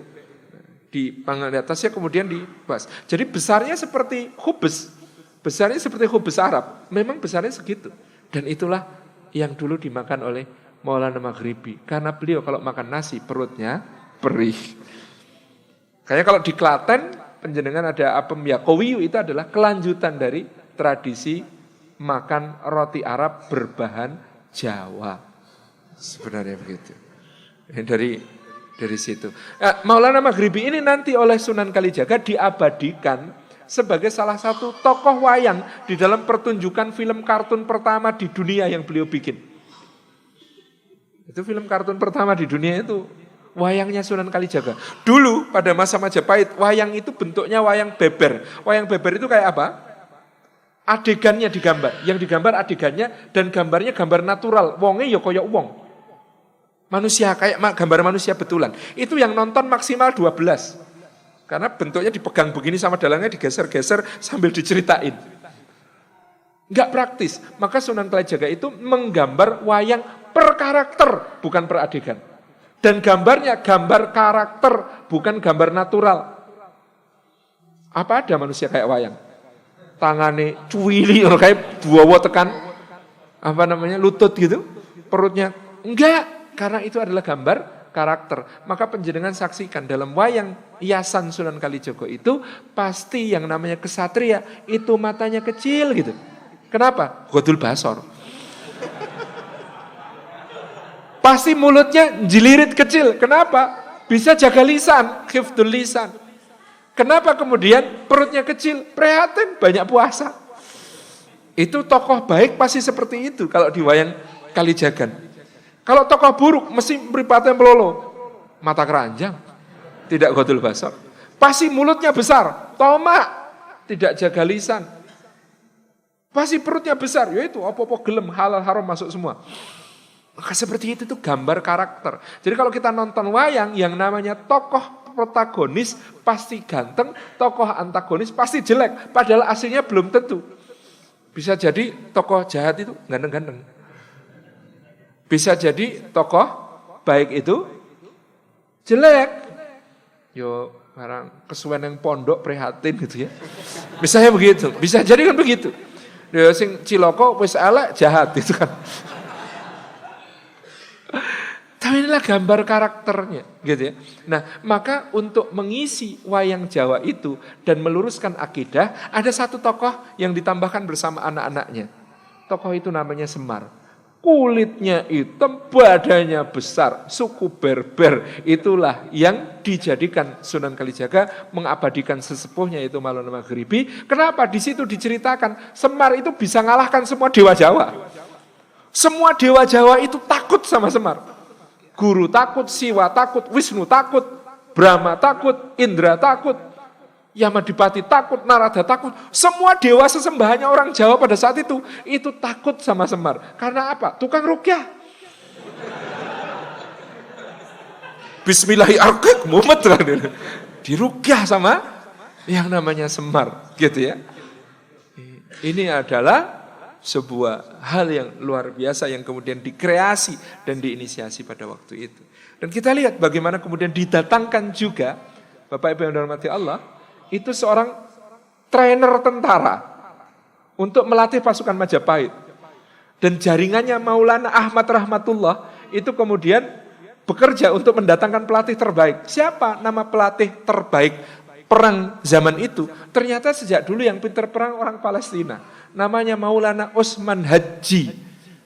dipanggang di atasnya kemudian dibas. Jadi besarnya seperti hubes. Besarnya seperti hubes Arab. Memang besarnya segitu. Dan itulah yang dulu dimakan oleh Maulana Maghribi. Karena beliau kalau makan nasi perutnya perih. Kayaknya kalau di Klaten penjenengan ada apem yakowiyu, itu adalah kelanjutan dari tradisi makan roti Arab berbahan Jawa. Sebenarnya begitu. Dari situ. Maulana Maghribi ini nanti oleh Sunan Kalijaga diabadikan sebagai salah satu tokoh wayang di dalam pertunjukan film kartun pertama di dunia yang beliau bikin. Itu film kartun pertama di dunia itu wayangnya Sunan Kalijaga. Dulu pada masa Majapahit, wayang itu bentuknya wayang beber. Wayang beber itu kayak apa? Adegannya digambar. Yang digambar adegannya dan gambarnya gambar natural. Wonge ya koyok wong. Manusia, kayak gambar manusia betulan. Itu yang nonton maksimal 12. Karena bentuknya dipegang begini sama dalangnya digeser-geser sambil diceritain. Enggak praktis. Maka Sunan Kalijaga itu menggambar wayang per karakter, bukan per adegan. Dan gambarnya gambar karakter, bukan gambar natural. Apa ada manusia kayak wayang? Tangannya cuwili, kayak buawa tekan, lutut gitu. Perutnya, enggak. Karena itu adalah gambar karakter. Maka panjenengan saksikan dalam wayang hiasan Sunan Kalijaga itu pasti yang namanya kesatria itu matanya kecil gitu. Kenapa? Godul basor. Pasti mulutnya jelirit kecil. Kenapa? Bisa jaga lisan, khifdul lisan. Kenapa kemudian perutnya kecil? Prihatin, banyak puasa. Itu tokoh baik pasti seperti itu kalau di wayang Kalijagan. Kalau tokoh buruk mesti mripate melolo, mata keranjang, tidak godul basar. Pasti mulutnya besar, tomak, tidak jaga lisan. Pasti perutnya besar, yaitu apa-apa gelem halal haram masuk semua. Maka seperti itu tuh gambar karakter. Jadi kalau kita nonton wayang yang namanya tokoh protagonis pasti ganteng, tokoh antagonis pasti jelek, padahal aslinya belum tentu. Bisa jadi tokoh jahat itu ganteng-ganteng. Bisa jadi tokoh baik itu jelek. Yo barang kesuwen yang pondok prihatin gitu ya. Misalnya begitu. Bisa jadi kan begitu. Yo sing ciloko wis elek jahat itu kan. Tapi inilah gambar karakternya gitu ya. Nah, maka untuk mengisi wayang Jawa itu dan meluruskan akidah, ada satu tokoh yang ditambahkan bersama anak-anaknya. Tokoh itu namanya Semar. Kulitnya hitam, badannya besar, suku Berber. Itulah yang dijadikan Sunan Kalijaga mengabadikan sesepuhnya itu Maulana Maghribi. Kenapa? Di situ diceritakan Semar itu bisa ngalahkan semua dewa Jawa. Semua dewa Jawa itu takut sama Semar. Guru takut, Siwa takut, Wisnu takut, Brahma takut, Indra takut. Yamadipati takut, Narada takut. Semua dewa sesembahannya orang Jawa pada saat itu takut sama Semar. Karena apa? Tukang rukyah. Bismillahirrahmanirrahim. Mumet dirukyah sama yang namanya Semar, gitu ya. Ini adalah sebuah hal yang luar biasa yang kemudian dikreasi dan diinisiasi pada waktu itu. Dan kita lihat bagaimana kemudian didatangkan juga Bapak Ibu yang dirahmati Allah, itu seorang trainer tentara untuk melatih pasukan Majapahit. Dan jaringannya Maulana Ahmad Rahmatullah itu kemudian bekerja untuk mendatangkan pelatih terbaik. Siapa nama pelatih terbaik perang zaman itu? Ternyata sejak dulu yang pintar perang orang Palestina. Namanya Maulana Utsman Haji.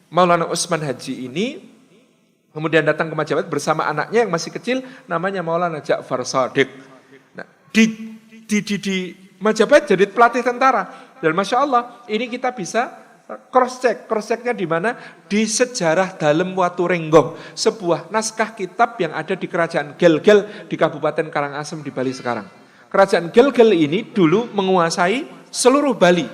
Maulana Utsman Haji ini kemudian datang ke Majapahit bersama anaknya yang masih kecil, namanya Maulana Ja'far Shadiq. Nah, di Majapahit jadi pelatih tentara. Dan Masya Allah, ini kita bisa cross-checknya di mana? Di Sejarah Dalem Watu Renggong, sebuah naskah kitab yang ada di Kerajaan Gelgel di Kabupaten Karangasem di Bali sekarang. Kerajaan Gelgel ini dulu menguasai seluruh Bali.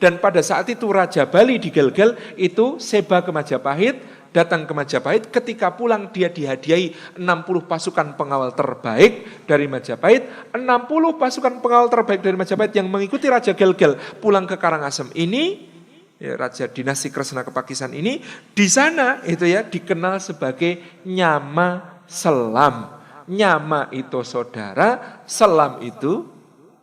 Dan pada saat itu Raja Bali di Gelgel itu seba ke Majapahit, datang ke Majapahit, ketika pulang dia dihadiahi 60 pasukan pengawal terbaik dari Majapahit. 60 pasukan pengawal terbaik dari Majapahit yang mengikuti Raja Gelgel pulang ke Karangasem ini, ya, Raja dinasti Kresna Kepakisan ini, di sana itu ya dikenal sebagai Nyama Selam. Nyama itu saudara, Selam itu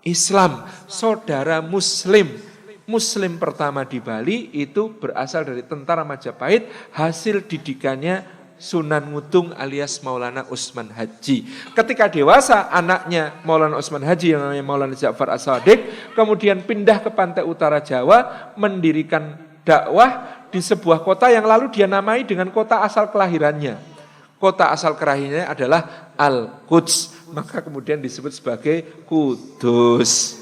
Islam, saudara Muslim. Muslim pertama di Bali itu berasal dari tentara Majapahit, hasil didikannya Sunan Ngudung alias Maulana Usman Haji. Ketika dewasa, anaknya Maulana Usman Haji yang namanya Maulana Ja'far As-Shadiq kemudian pindah ke pantai utara Jawa, mendirikan dakwah di sebuah kota yang lalu dia namai dengan kota asal kelahirannya. Kota asal kelahirannya adalah Al-Quds, maka kemudian disebut sebagai Kudus.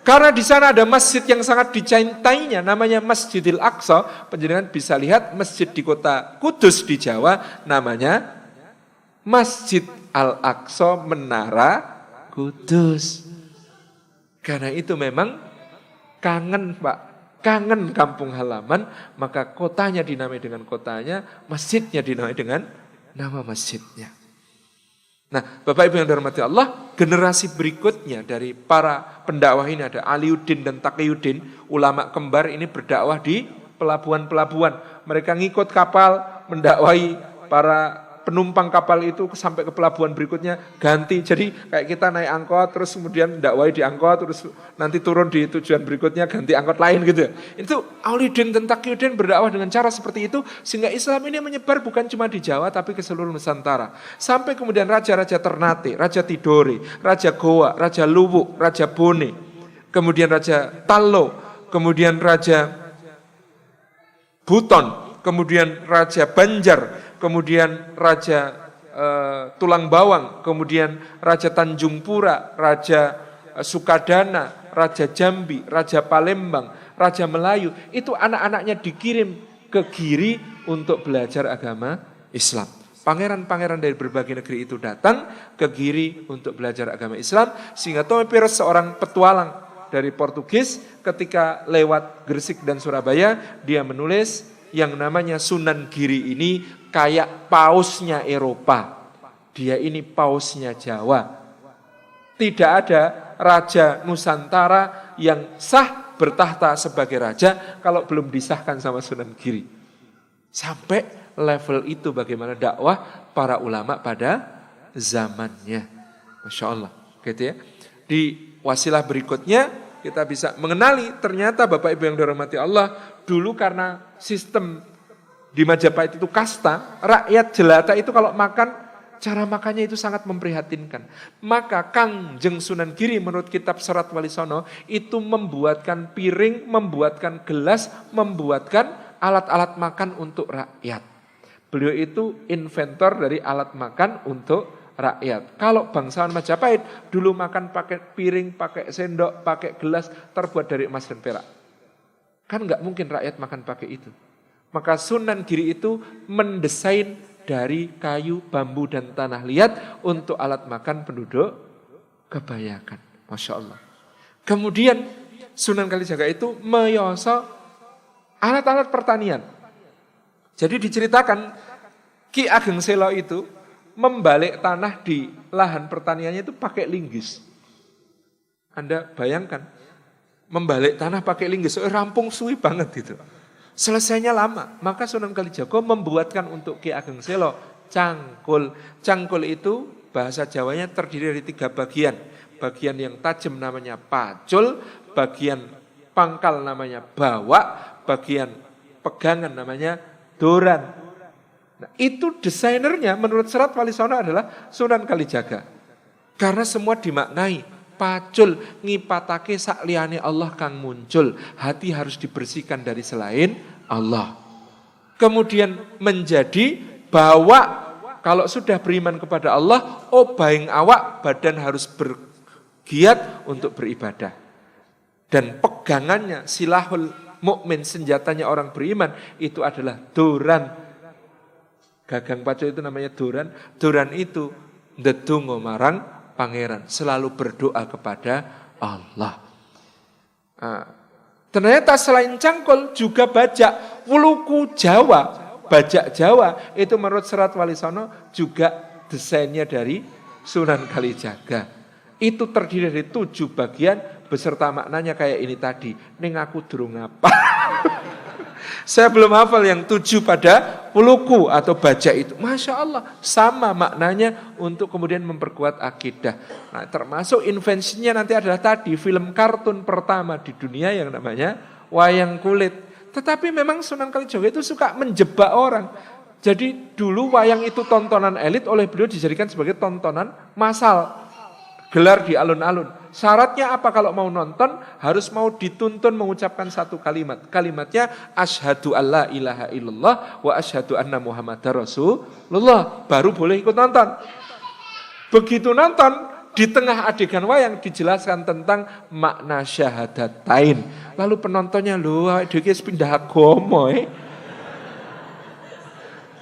Karena di sana ada masjid yang sangat dicintainya, namanya Masjidil Aqsa. Penjenengan bisa lihat masjid di kota Kudus di Jawa, namanya Masjid Al-Aqsa Menara Kudus. Karena itu memang kangen Pak, kangen kampung halaman, maka kotanya dinamai dengan kotanya, masjidnya dinamai dengan nama masjidnya. Nah, Bapak Ibu yang dirahmati Allah, generasi berikutnya dari para pendakwah ini ada Aliuddin dan Taqiyuddin, ulama kembar ini berdakwah di pelabuhan-pelabuhan. Mereka ngikut kapal, mendakwahi para penumpang kapal itu sampai ke pelabuhan berikutnya, ganti. Jadi kayak kita naik angkot, terus kemudian dakwahi di angkot, terus nanti turun di tujuan berikutnya, ganti angkot lain gitu. Itu Aliuddin dan Taqiyuddin berdakwah dengan cara seperti itu, sehingga Islam ini menyebar bukan cuma di Jawa, tapi ke seluruh Nusantara. Sampai kemudian raja-raja Ternate, Raja Tidore, Raja Goa, Raja Luwuk, Raja Bone, kemudian Raja Tallo, kemudian Raja Buton, kemudian Raja Banjar, kemudian Raja Tulang Bawang, kemudian Raja Tanjung Pura, Raja Sukadana, Raja Jambi, Raja Palembang, Raja Melayu. Itu anak-anaknya dikirim ke Giri untuk belajar agama Islam. Pangeran-pangeran dari berbagai negeri itu datang ke Giri untuk belajar agama Islam. Sehingga Tommy Piros, seorang petualang dari Portugis, ketika lewat Gresik dan Surabaya, dia menulis yang namanya Sunan Giri ini kayak pausnya Eropa. Dia ini pausnya Jawa. Tidak ada raja Nusantara yang sah bertahta sebagai raja kalau belum disahkan sama Sunan Giri. Sampai level itu bagaimana dakwah para ulama pada zamannya. Masya Allah. Gitu ya. Di wasilah berikutnya kita bisa mengenali ternyata Bapak Ibu yang dirahmati Allah, dulu karena sistem di Majapahit itu kasta, rakyat jelata itu kalau makan, cara makannya itu sangat memprihatinkan. Maka Kangjeng Sunan Giri menurut kitab Serat Walisono itu membuatkan piring, membuatkan gelas, membuatkan alat-alat makan untuk rakyat. Beliau itu inventor dari alat makan untuk rakyat. Kalau bangsawan Majapahit dulu makan pakai piring, pakai sendok, pakai gelas terbuat dari emas dan perak. Kan nggak mungkin rakyat makan pakai itu. Maka Sunan Giri itu mendesain dari kayu, bambu, dan tanah liat untuk alat makan penduduk kebanyakan. Masya Allah. Kemudian Sunan Kalijaga itu meyoso alat-alat pertanian. Jadi diceritakan Ki Ageng Selo itu membalik tanah di lahan pertaniannya itu pakai linggis. Anda bayangkan, membalik tanah pakai linggis, rampung suwi banget gitu. Selesainya lama, maka Sunan Kalijaga membuatkan untuk Ki Ageng Selo cangkul. Cangkul itu bahasa Jawanya terdiri dari 3 bagian. Bagian yang tajam namanya pacul, bagian pangkal namanya bawak, bagian pegangan namanya doran. Nah, itu desainernya menurut Serat Walisono adalah Sunan Kalijaga. Karena semua dimaknai. Pacul ngipatake sak liyane Allah kang muncul. Hati harus dibersihkan dari selain Allah. Kemudian menjadi bawa. Kalau sudah beriman kepada Allah, baing awak, badan harus giat untuk beribadah. Dan pegangannya silahul mukmin, senjatanya orang beriman itu adalah doran. Gagang paco itu namanya doran. Doran itu ndedonga marang pangeran, selalu berdoa kepada Allah. Ternyata selain cangkul juga bajak, wuluku Jawa, bajak Jawa itu menurut Serat Walisono juga desainnya dari Sunan Kalijaga. Itu terdiri dari 7 bagian beserta maknanya kayak ini tadi. Ning aku durung apa. Saya belum hafal yang 7 pada wuluku atau bajak itu. Masya Allah, sama maknanya untuk kemudian memperkuat akidah. Nah, termasuk invensinya nanti adalah tadi film kartun pertama di dunia yang namanya wayang kulit. Tetapi memang Sunan Kalijaga itu suka menjebak orang. Jadi dulu wayang itu tontonan elit, oleh beliau dijadikan sebagai tontonan massal. Gelar di alun-alun. Syaratnya apa kalau mau nonton? Harus mau dituntun mengucapkan satu kalimat. Kalimatnya asyhadu alla ilaha illallah wa asyhadu anna muhammadar rasulullah. Baru boleh ikut nonton. Begitu nonton, di tengah adegan wayang dijelaskan tentang makna syahadatain. Lalu penontonnya, loh, dia pindah agama.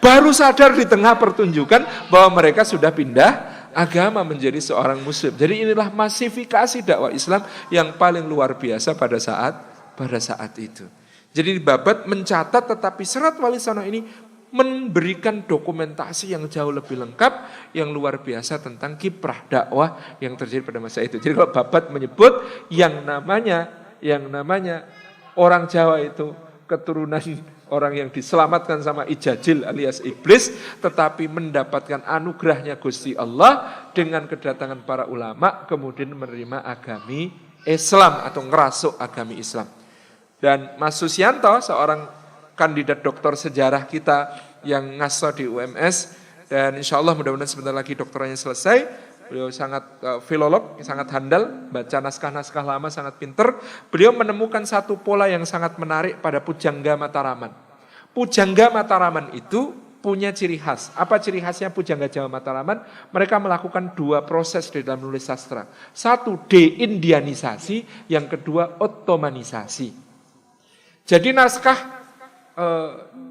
Baru sadar di tengah pertunjukan bahwa mereka sudah pindah agama menjadi seorang muslim. Jadi inilah masifikasi dakwah Islam yang paling luar biasa pada saat itu. Jadi Babat mencatat, tetapi Serat Walisono ini memberikan dokumentasi yang jauh lebih lengkap, yang luar biasa tentang kiprah dakwah yang terjadi pada masa itu. Jadi kalau Babat menyebut yang namanya orang Jawa itu keturunan orang yang diselamatkan sama Ijajil alias iblis, tetapi mendapatkan anugerahnya Gusti Allah dengan kedatangan para ulama, kemudian menerima agami Islam atau ngerasuk agami Islam. Dan Mas Susianto, seorang kandidat doktor sejarah kita yang ngaso di UMS, dan insya Allah mudah-mudahan sebentar lagi doktoranya selesai. Beliau sangat filolog, sangat handal, baca naskah-naskah lama, sangat pinter. Beliau menemukan satu pola yang sangat menarik pada Pujangga Mataraman. Pujangga Mataraman itu punya ciri khas. Apa ciri khasnya Pujangga Jawa Mataraman? Mereka melakukan 2 proses di dalam menulis sastra. 1, deindianisasi, yang kedua otomanisasi. Jadi naskah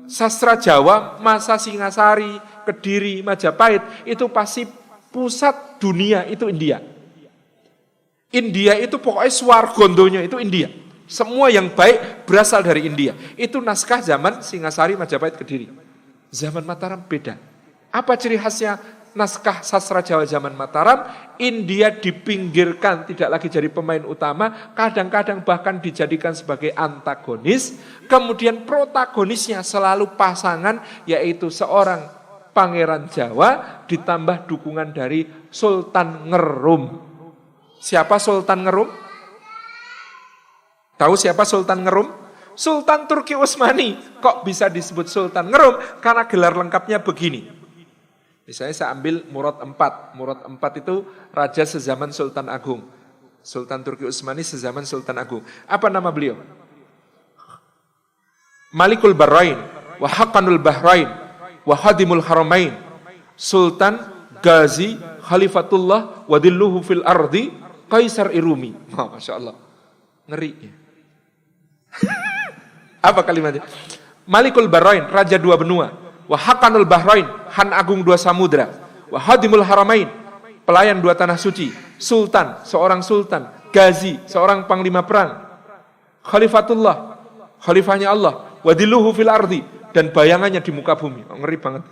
sastra Jawa masa Singasari, Kediri, Majapahit itu pasti pusat dunia itu India. India itu pokoknya swargondonya itu India. Semua yang baik berasal dari India. Itu naskah zaman Singasari, Majapahit, Kediri. Zaman Mataram beda. Apa ciri khasnya naskah sastra Jawa zaman Mataram? India dipinggirkan, tidak lagi jadi pemain utama, kadang-kadang bahkan dijadikan sebagai antagonis. Kemudian protagonisnya selalu pasangan, yaitu seorang Pangeran Jawa ditambah dukungan dari Sultan Ngerum. Siapa Sultan Ngerum? Tahu siapa Sultan Ngerum? Sultan Turki Utsmani. Kok bisa disebut Sultan Ngerum? Karena gelar lengkapnya begini. Misalnya saya ambil Murad IV. Murad IV itu raja sezaman Sultan Agung. Sultan Turki Utsmani sezaman Sultan Agung. Apa nama beliau? Malikul Bahrain, wa Haqqanul Bahrain, Wahadimul Haramain, Sultan Ghazi Khalifatullah Wadilluhu fil ardi Kaisar Irumi. Masya Allah, ngeri. Apa kalimatnya? Malikul Bahrain, Raja 2 benua. Wahakanul Bahrain, Han Agung 2 samudra. Wahadimul Haramain, pelayan 2 tanah suci. Sultan, seorang sultan. Ghazi, seorang panglima perang. Khalifatullah, khalifahnya Allah. Wadilluhu fil ardi, dan bayangannya di muka bumi. Ngeri banget.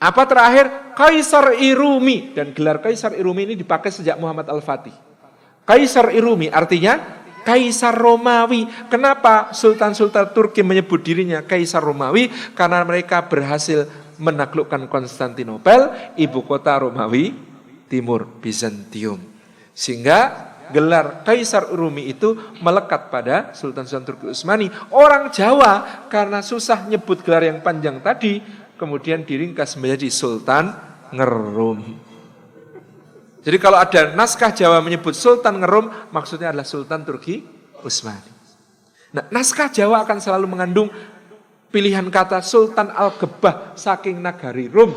Apa terakhir? Kaisar Irumi. Dan gelar Kaisar Irumi ini dipakai sejak Muhammad Al-Fatih. Kaisar Irumi artinya Kaisar Romawi. Kenapa Sultan-Sultan Turki menyebut dirinya Kaisar Romawi? Karena mereka berhasil menaklukkan Konstantinopel, ibu kota Romawi Timur, Bizantium. Sehingga gelar Kaisar Urumi itu melekat pada Sultan-Sultan Turki Utsmani. Orang Jawa karena susah nyebut gelar yang panjang tadi, kemudian diringkas menjadi Sultan Ngerum. Jadi kalau ada naskah Jawa menyebut Sultan Ngerum, maksudnya adalah Sultan Turki Utsmani. Nah, naskah Jawa akan selalu mengandung pilihan kata Sultan Al-Gebah saking nagari Rum.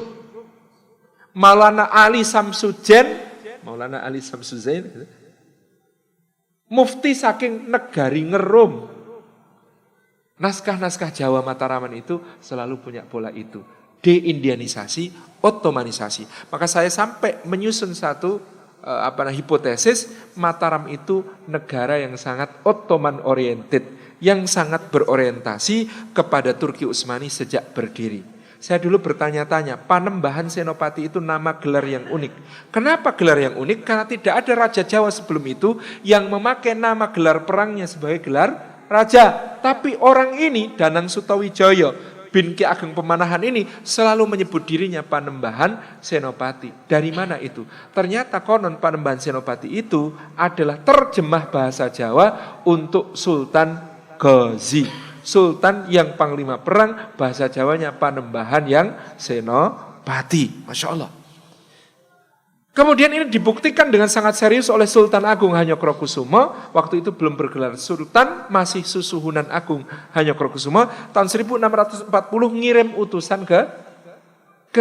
Maulana Ali Samsuddin Maulana Ali Samsuzain, mufti saking negari Ngerum. Naskah-naskah Jawa Mataraman itu selalu punya pola itu. Deindianisasi, Ottomanisasi. Maka saya sampai menyusun satu hipotesis, Mataram itu negara yang sangat Ottoman oriented, yang sangat berorientasi kepada Turki Utsmani sejak berdiri. Saya dulu bertanya-tanya, Panembahan Senopati itu nama gelar yang unik. Kenapa gelar yang unik? Karena tidak ada raja Jawa sebelum itu yang memakai nama gelar perangnya sebagai gelar raja. Tapi orang ini, Danang Sutawijaya bin Ki Ageng Pemanahan ini selalu menyebut dirinya Panembahan Senopati. Dari mana itu? Ternyata konon Panembahan Senopati itu adalah terjemah bahasa Jawa untuk Sultan Ghazi. Sultan yang panglima perang, bahasa Jawanya Panembahan yang Senopati. Masya Allah. Kemudian ini dibuktikan dengan sangat serius oleh Sultan Agung Hanyokrokusumo. Waktu itu belum bergelar Sultan, masih Susuhunan Agung Hanyokrokusumo. Tahun 1640 ngirim utusan ke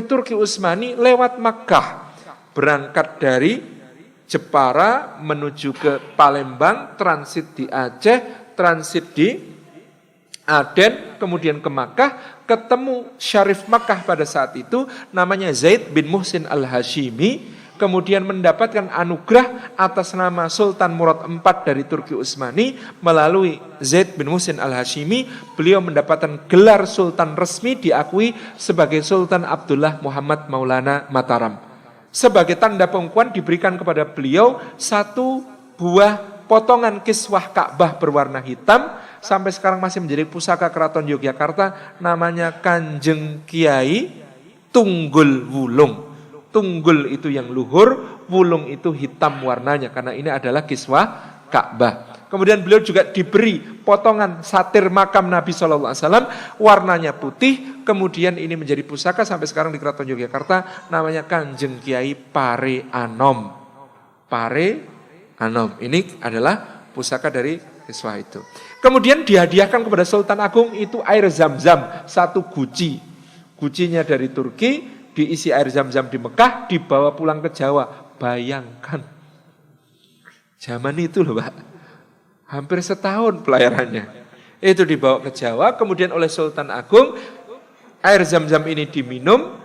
Turki Utsmani lewat Makkah. Berangkat dari Jepara menuju ke Palembang, transit di Aceh, transit di Aden, kemudian ke Makkah, ketemu Syarif Makkah pada saat itu, namanya Zaid bin Muhsin al-Hashimi, kemudian mendapatkan anugerah atas nama Sultan Murad IV dari Turki Utsmani. Melalui Zaid bin Muhsin al-Hashimi, beliau mendapatkan gelar Sultan resmi diakui sebagai Sultan Abdullah Muhammad Maulana Mataram. Sebagai tanda pengakuan diberikan kepada beliau satu buah potongan kiswah Ka'bah berwarna hitam, sampai sekarang masih menjadi pusaka Keraton Yogyakarta, namanya Kanjeng Kiai Tunggul Wulung. Tunggul itu yang luhur, wulung itu hitam warnanya, karena ini adalah kiswah Ka'bah. Kemudian beliau juga diberi potongan satir makam Nabi SAW, warnanya putih, kemudian ini menjadi pusaka sampai sekarang di Keraton Yogyakarta, namanya Kanjeng Kiai Pare Anom. Pare Anom, ini adalah pusaka dari kiswah itu. Kemudian dihadiahkan kepada Sultan Agung itu air zam-zam, satu guci. Gucinya dari Turki, diisi air zam-zam di Mekah, dibawa pulang ke Jawa. Bayangkan, zaman itu loh Pak, hampir setahun pelayarannya. Itu dibawa ke Jawa, kemudian oleh Sultan Agung, air zam-zam ini diminum,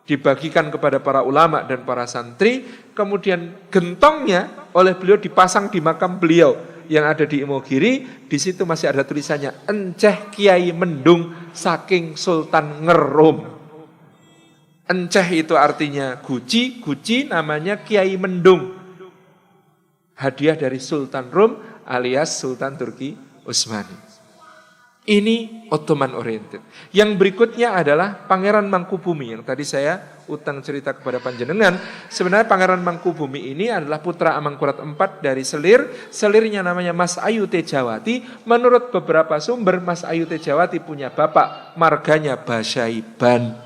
dibagikan kepada para ulama dan para santri, kemudian gentongnya oleh beliau dipasang di makam beliau yang ada di Imogiri. Di situ masih ada tulisannya, Enceh Kiai Mendung saking Sultan Ngerum. Enceh itu artinya guci, guci namanya Kiai Mendung. Hadiah dari Sultan Rum alias Sultan Turki Utsmani. Ini Ottoman oriented. Yang berikutnya adalah Pangeran Mangkubumi yang tadi saya utang cerita kepada panjenengan. Sebenarnya Pangeran Mangkubumi ini adalah putra Amangkurat IV dari Selir. Selirnya namanya Mas Ayu Tejawati. Menurut beberapa sumber, Mas Ayu Tejawati punya bapak, marganya Basyaiban.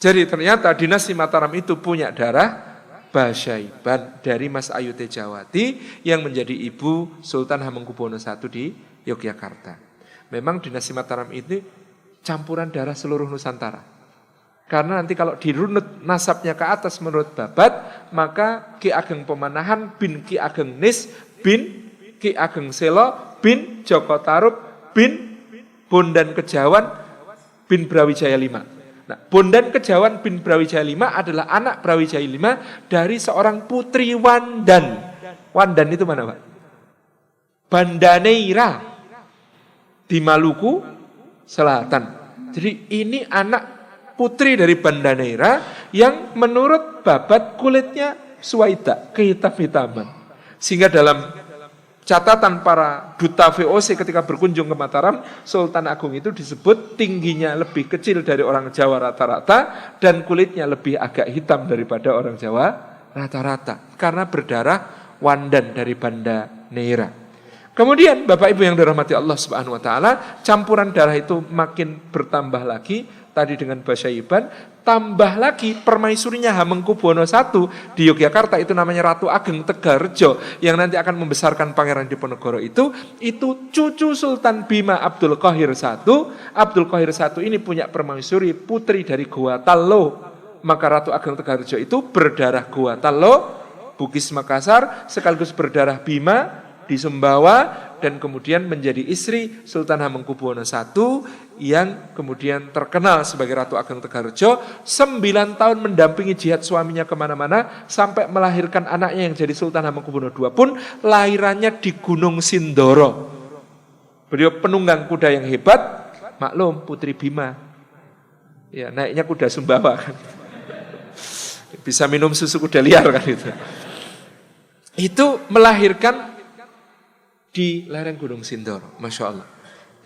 Jadi ternyata dinasti Mataram itu punya darah Basyaiban dari Mas Ayu Tejawati yang menjadi ibu Sultan Hamengkubuwono I di Yogyakarta. Memang dinasti Mataram ini campuran darah seluruh Nusantara. Karena nanti kalau dirunut nasabnya ke atas menurut Babat, maka Ki Ageng Pemanahan bin Ki Ageng Nis bin Ki Ageng Selo bin Joko Tarub bin Bondan Kejawan bin Brawijaya V. Nah, Bondan Kejawan bin Brawijaya V adalah anak Brawijaya V dari seorang putri Wandan. Wandan itu mana Pak? Bandaneira di Maluku Selatan. Jadi ini anak putri dari Bandaneira yang menurut Babat kulitnya suwaida, kehitam-hitaman. Sehingga dalam catatan para duta VOC ketika berkunjung ke Mataram, Sultan Agung itu disebut tingginya lebih kecil dari orang Jawa rata-rata dan kulitnya lebih agak hitam daripada orang Jawa rata-rata karena berdarah Wandan dari Banda Neira. Kemudian Bapak Ibu yang dirahmati Allah Subhanahu wa taala, campuran darah itu makin bertambah lagi tadi dengan Basyaiban, tambah lagi permaisurinya Hamengkubuwono I di Yogyakarta itu namanya Ratu Ageng Tegarrejo yang nanti akan membesarkan Pangeran Diponegoro itu cucu Sultan Bima Abdul Qahir I. Abdul Qahir I ini punya permaisuri putri dari Goa Tallo Maka Ratu Ageng Tegarrejo itu berdarah Gowatalo, Bugis Makassar, sekaligus berdarah Bima di Sumbawa, dan kemudian menjadi istri Sultan Hamengkubuwono I yang kemudian terkenal sebagai Ratu Ageng Tegarrejo. 9 tahun mendampingi jihad suaminya kemana-mana sampai melahirkan anaknya yang jadi Sultan Hamengkubuwono II pun lahirannya di Gunung Sindoro. Beliau penunggang kuda yang hebat, maklum Putri Bima. Ya, naiknya kuda Sumbawa kan. Bisa minum susu kuda liar kan itu. Itu melahirkan di lereng Gunung Sindoro, Masya Allah.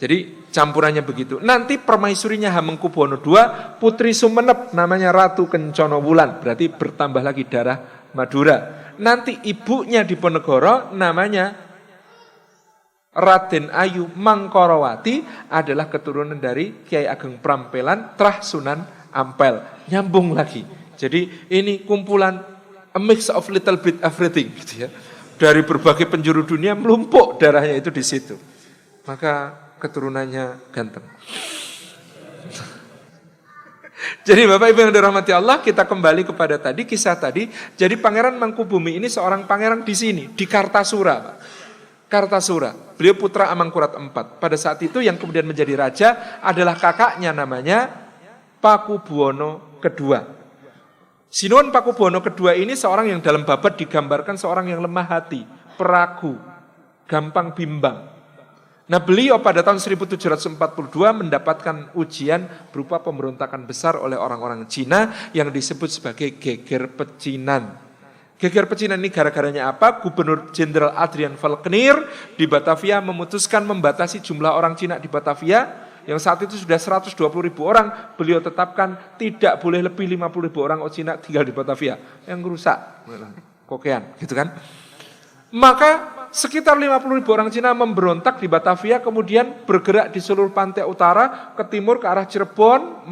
Jadi campurannya begitu. Nanti permaisurinya Hamengkubuwono II, Putri Sumenep, namanya Ratu Kencana Wulan, berarti bertambah lagi darah Madura. Nanti ibunya di Ponegoro namanya Raden Ayu Mangkorawati, adalah keturunan dari Kiai Ageng Prampelan Trah Sunan Ampel. Nyambung lagi. Jadi ini kumpulan a mix of little bit everything gitu ya. Dari berbagai penjuru dunia melumpuk darahnya itu di situ. Maka keturunannya ganteng. Jadi Bapak Ibu yang dirahmati Allah, kita kembali kepada tadi kisah tadi. Jadi Pangeran Mangkubumi ini seorang pangeran di sini, di Kartasura, Pak. Kartasura. Beliau putra Amangkurat IV. Pada saat itu yang kemudian menjadi raja adalah kakaknya namanya Pakubuwono II. Sinuhun Pakubuwono II ini seorang yang dalam babat digambarkan seorang yang lemah hati, peragu, gampang bimbang. Nah, beliau pada tahun 1742 mendapatkan ujian berupa pemberontakan besar oleh orang-orang Cina yang disebut sebagai Geger Pecinan. Geger Pecinan ini gara-garanya apa? Gubernur Jenderal Adrian Falkenir di Batavia memutuskan membatasi jumlah orang Cina di Batavia. Yang saat itu sudah 120.000 orang, beliau tetapkan tidak boleh lebih 50.000 orang Cina tinggal di Batavia. Yang rusak, kokean, gitu kan. Maka sekitar 50.000 orang Cina memberontak di Batavia, kemudian bergerak di seluruh pantai utara, ke timur, ke arah Cirebon,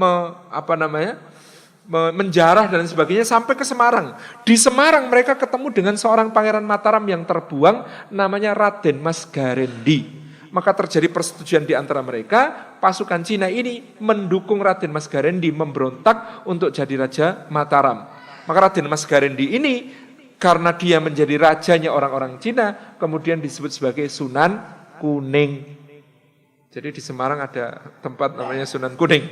menjarah dan sebagainya, sampai ke Semarang. Di Semarang mereka ketemu dengan seorang pangeran Mataram yang terbuang, namanya Raden Mas Garendi. Maka terjadi persetujuan di antara mereka, pasukan Cina ini mendukung Raden Mas Garendi memberontak untuk jadi Raja Mataram. Maka Raden Mas Garendi ini, karena dia menjadi rajanya orang-orang Cina, kemudian disebut sebagai Sunan Kuning. Jadi di Semarang ada tempat namanya Sunan Kuning.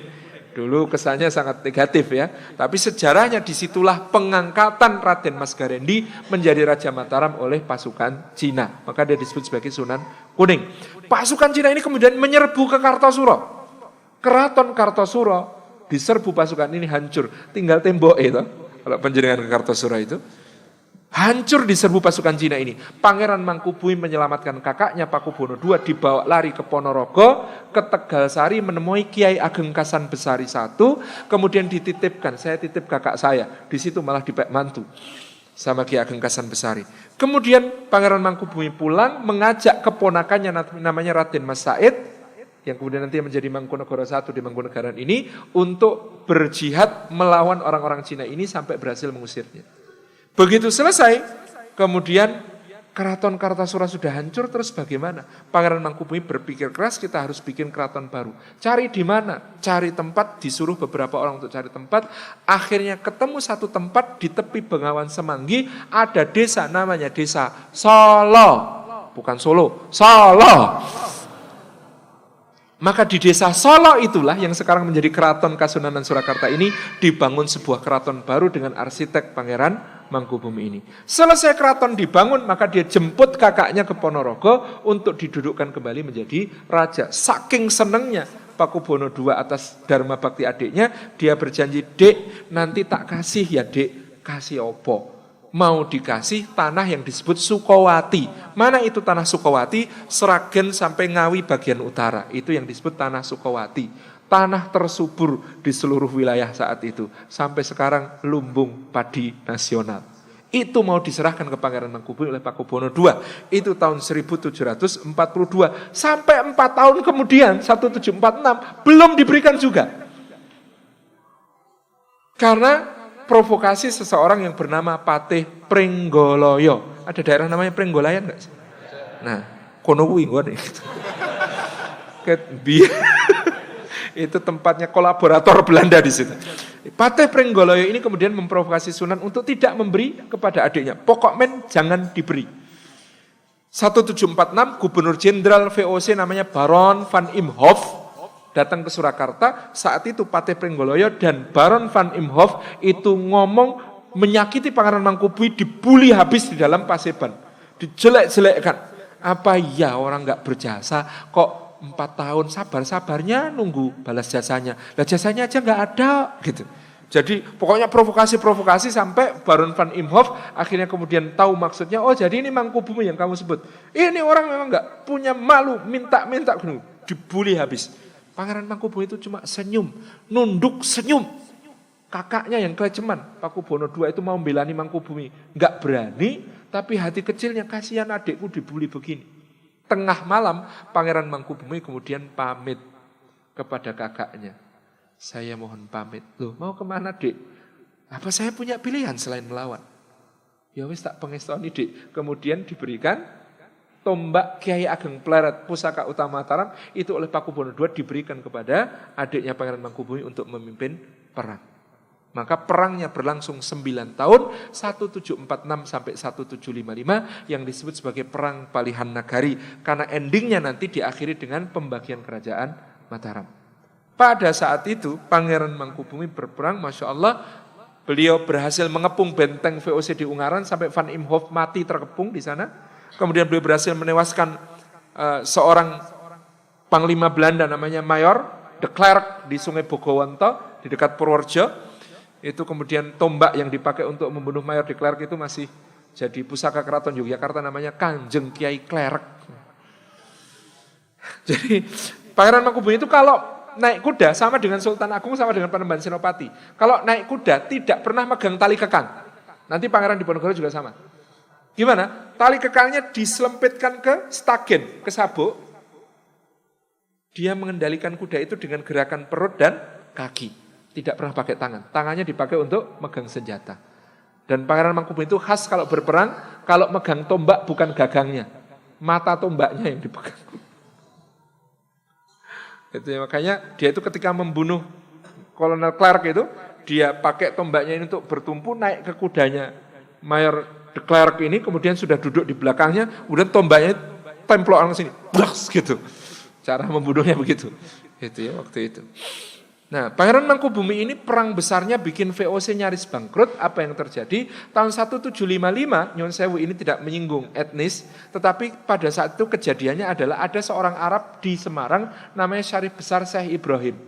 Dulu kesannya sangat negatif ya. Tapi sejarahnya disitulah pengangkatan Raden Mas Garendi menjadi Raja Mataram oleh pasukan Cina. Maka dia disebut sebagai Sunan Kuning. Pasukan Cina ini kemudian menyerbu ke Kartosuro. Keraton Kartosuro diserbu pasukan ini, hancur. Tinggal tembok itu. Kalau penjaringan ke Kartosuro itu. Hancur diserbu pasukan Cina ini. Pangeran Mangkubumi menyelamatkan kakaknya Pakubuwono II, dibawa lari ke Ponorogo, ke Tegalsari menemui Kiai Ageng Kasan Besari I, kemudian dititipkan, saya titip kakak saya. Di situ malah dipek mantu sama Kiai Ageng Kasan Besari. Kemudian Pangeran Mangkubumi pulang mengajak keponakannya namanya Raden Mas Said, yang kemudian nanti menjadi Mangkunegoro I di Mangkunegaran ini, untuk berjihad melawan orang-orang Cina ini sampai berhasil mengusirnya. Begitu selesai, kemudian keraton Kartasura sudah hancur, terus bagaimana? Pangeran Mangkubumi berpikir keras, kita harus bikin keraton baru. Cari di mana? Cari tempat, disuruh beberapa orang untuk cari tempat. Akhirnya ketemu satu tempat di tepi Bengawan Semanggi, ada desa namanya Desa Solo. Bukan Solo, Solo. Maka di Desa Solo itulah yang sekarang menjadi Keraton Kasunanan Surakarta ini dibangun sebuah keraton baru dengan arsitek Pangeran Mangkubumi ini. Selesai keraton dibangun, maka dia jemput kakaknya ke Ponorogo untuk didudukkan kembali menjadi raja. Saking senengnya Pakubuwono II atas dharma bakti adiknya, dia berjanji, "Dek, nanti tak kasih ya, Dek." Kasih opo? Mau dikasih tanah yang disebut Sukowati. Mana itu tanah Sukowati? Sragen sampai Ngawi bagian utara. Itu yang disebut tanah Sukowati. Tanah tersubur di seluruh wilayah saat itu. Sampai sekarang lumbung padi nasional. Itu mau diserahkan ke Pangeran Mangkubumi oleh Pakubuwono II. Itu tahun 1742. Sampai 4 tahun kemudian, 1746, belum diberikan juga. Karena provokasi seseorang yang bernama Patih Pringgoloyo. Ada daerah namanya Pringgolayan enggak sih? Nah, kono kuwi ngene. Itu tempatnya kolaborator Belanda di situ. Patih Pringgoloyo ini kemudian memprovokasi Sunan untuk tidak memberi kepada adiknya. Pokok men jangan diberi. 1746 Gubernur Jenderal VOC namanya Baron van Imhoff datang ke Surakarta. Saat itu Patih Pringgoloyo dan Baron van Imhoff itu ngomong menyakiti Pangeran Mangkubumi, dibully habis di dalam Paseban. Dijelek-jelekkan. Apa ya orang nggak berjasa kok 4 tahun sabar-sabarnya nunggu balas jasanya. Lah jasanya aja nggak ada gitu. Jadi pokoknya provokasi sampai Baron van Imhoff akhirnya kemudian tahu maksudnya. Oh jadi ini Mangkubumi yang kamu sebut. Ini orang memang nggak punya malu, minta dibully habis. Pangeran Mangkubumi itu cuma senyum, nunduk senyum. Kakaknya yang keleceman, Pakubono II itu mau membelani Mangkubumi. Nggak berani, tapi hati kecilnya kasihan adikku dibully begini. Tengah malam, Pangeran Mangkubumi kemudian pamit kepada kakaknya. Saya mohon pamit. Loh, mau kemana, Dik? Apa saya punya pilihan selain melawan? Ya wis tak pengestoni, Dik. Kemudian diberikan tombak Kiai Ageng Pleret, pusaka utama Mataram, itu oleh Pakubono II diberikan kepada adiknya Pangeran Mangkubumi untuk memimpin perang. Maka perangnya berlangsung 9 tahun, 1746 sampai 1755 yang disebut sebagai Perang Palihan Nagari. Karena endingnya nanti diakhiri dengan pembagian kerajaan Mataram. Pada saat itu Pangeran Mangkubumi berperang, Masya Allah, beliau berhasil mengepung benteng VOC di Ungaran sampai Van Imhoff mati terkepung di sana. Kemudian beliau berhasil menewaskan seorang panglima Belanda namanya Mayor de Klerk di Sungai Bogowonto di dekat Purworejo. Itu kemudian tombak yang dipakai untuk membunuh Mayor de Klerk itu masih jadi pusaka keraton Yogyakarta namanya Kanjeng Kiai Klerk. Jadi Pangeran Mangkubumi itu kalau naik kuda sama dengan Sultan Agung sama dengan Panembahan Senopati. Kalau naik kuda tidak pernah megang tali kekang. Nanti Pangeran Diponegoro juga sama. Gimana? Tali kekangnya diselempitkan ke stagen, ke sabuk. Dia mengendalikan kuda itu dengan gerakan perut dan kaki. Tidak pernah pakai tangan. Tangannya dipakai untuk megang senjata. Dan Pangeran Mangkubumi itu khas kalau berperang, kalau megang tombak bukan gagangnya. Mata tombaknya yang dipegang. Itu ya, makanya dia itu ketika membunuh Kolonel Klerk itu, dia pakai tombaknya ini untuk bertumpu naik ke kudanya Mayor de Klerk ini, kemudian sudah duduk di belakangnya, kemudian tombaknya templokan ke sini. Blas gitu. Cara membunuhnya begitu. Itu ya waktu itu. Nah, Pangeran Mangkubumi ini perang besarnya bikin VOC nyaris bangkrut. Apa yang terjadi? Tahun 1755, Nyon Sewu ini tidak menyinggung etnis, tetapi pada saat itu kejadiannya adalah ada seorang Arab di Semarang namanya Syarif Besar Syekh Ibrahim.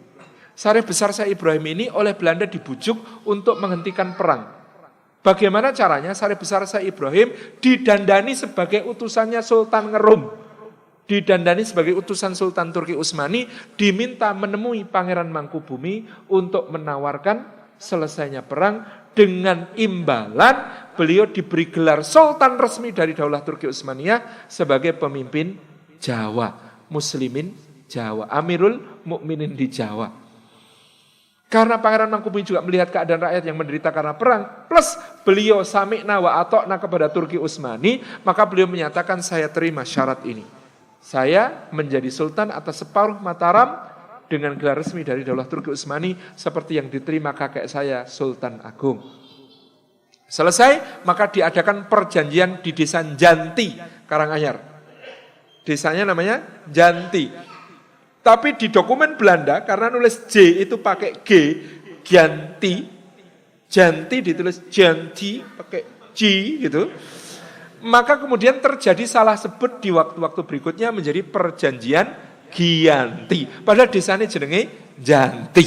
Syarif Besar Syekh Ibrahim ini oleh Belanda dibujuk untuk menghentikan perang. Bagaimana caranya? Syarif Besar Syekh Ibrahim didandani sebagai utusannya Sultan Ngerum. Didandani sebagai utusan Sultan Turki Utsmani, diminta menemui Pangeran Mangkubumi untuk menawarkan selesainya perang dengan imbalan beliau diberi gelar Sultan resmi dari Daulah Turki Utsmaniyah sebagai pemimpin Jawa, Muslimin Jawa, Amirul Mukminin di Jawa. Karena Pangeran Mangkubumi juga melihat keadaan rakyat yang menderita karena perang, plus beliau sami'na wa ata'na kepada Turki Utsmani, maka beliau menyatakan saya terima syarat ini. Saya menjadi sultan atas separuh Mataram dengan gelar resmi dari Daulah Turki Utsmani seperti yang diterima kakek saya Sultan Agung. Selesai, maka diadakan perjanjian di desa Janti, Karanganyar. Desanya namanya Janti. Tapi di dokumen Belanda, karena nulis J itu pakai G, Janti. Janti ditulis Janti, pakai J gitu. Maka kemudian terjadi salah sebut di waktu-waktu berikutnya menjadi perjanjian Giyanti. Padahal desanya jenenge Janti.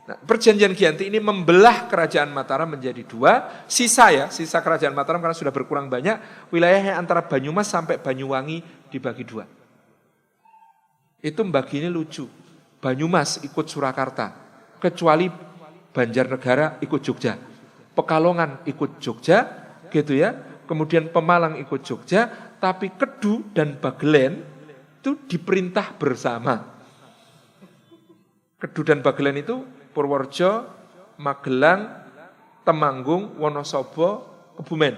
Nah, perjanjian Giyanti ini membelah kerajaan Mataram menjadi 2. Sisa kerajaan Mataram karena sudah berkurang banyak, wilayahnya antara Banyumas sampai Banyuwangi dibagi 2. Itu membagi ini lucu. Banyumas ikut Surakarta, kecuali Banjarnegara ikut Jogja. Pekalongan ikut Jogja, gitu ya. Kemudian Pemalang ikut Jogja, tapi Kedu dan Bagelen itu diperintah bersama. Kedu dan Bagelen itu Purworejo, Magelang, Temanggung, Wonosobo, Kebumen.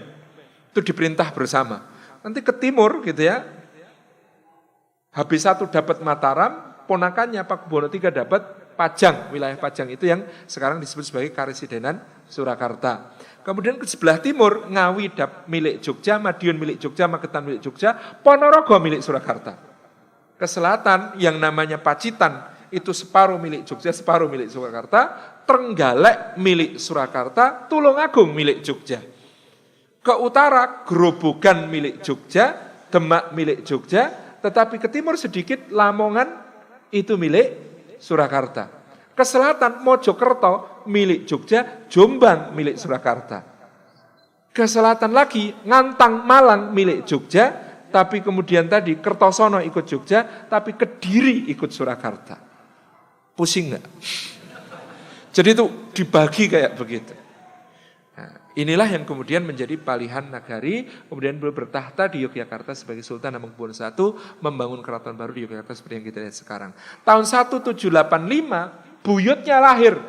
Itu diperintah bersama. Nanti ke timur gitu ya. Habis satu dapat Mataram, ponakannya Pakubono III dapat Pajang, wilayah Pajang itu yang sekarang disebut sebagai Karesidenan Surakarta. Kemudian ke sebelah timur, Ngawi milik Jogja, Madiun milik Jogja, Magetan milik Jogja, Ponorogo milik Surakarta. Ke selatan yang namanya Pacitan, itu separuh milik Jogja, separuh milik Surakarta, Trenggalek milik Surakarta, Tulungagung milik Jogja. Ke utara, Grobogan milik Jogja, Demak milik Jogja, tetapi ke timur sedikit, Lamongan itu milik Surakarta. Ke selatan, Mojokerto milik Jogja, Jombang milik Surakarta. Ke selatan lagi, Ngantang Malang milik Jogja, tapi kemudian tadi Kertosono ikut Jogja, tapi Kediri ikut Surakarta. Pusing nggak? Jadi itu dibagi kayak begitu. Nah, inilah yang kemudian menjadi Palihan Nagari, kemudian beliau bertahta di Yogyakarta sebagai Sultan Hamengkubuwono I, membangun keraton baru di Yogyakarta seperti yang kita lihat sekarang. Tahun 1785, buyutnya lahir,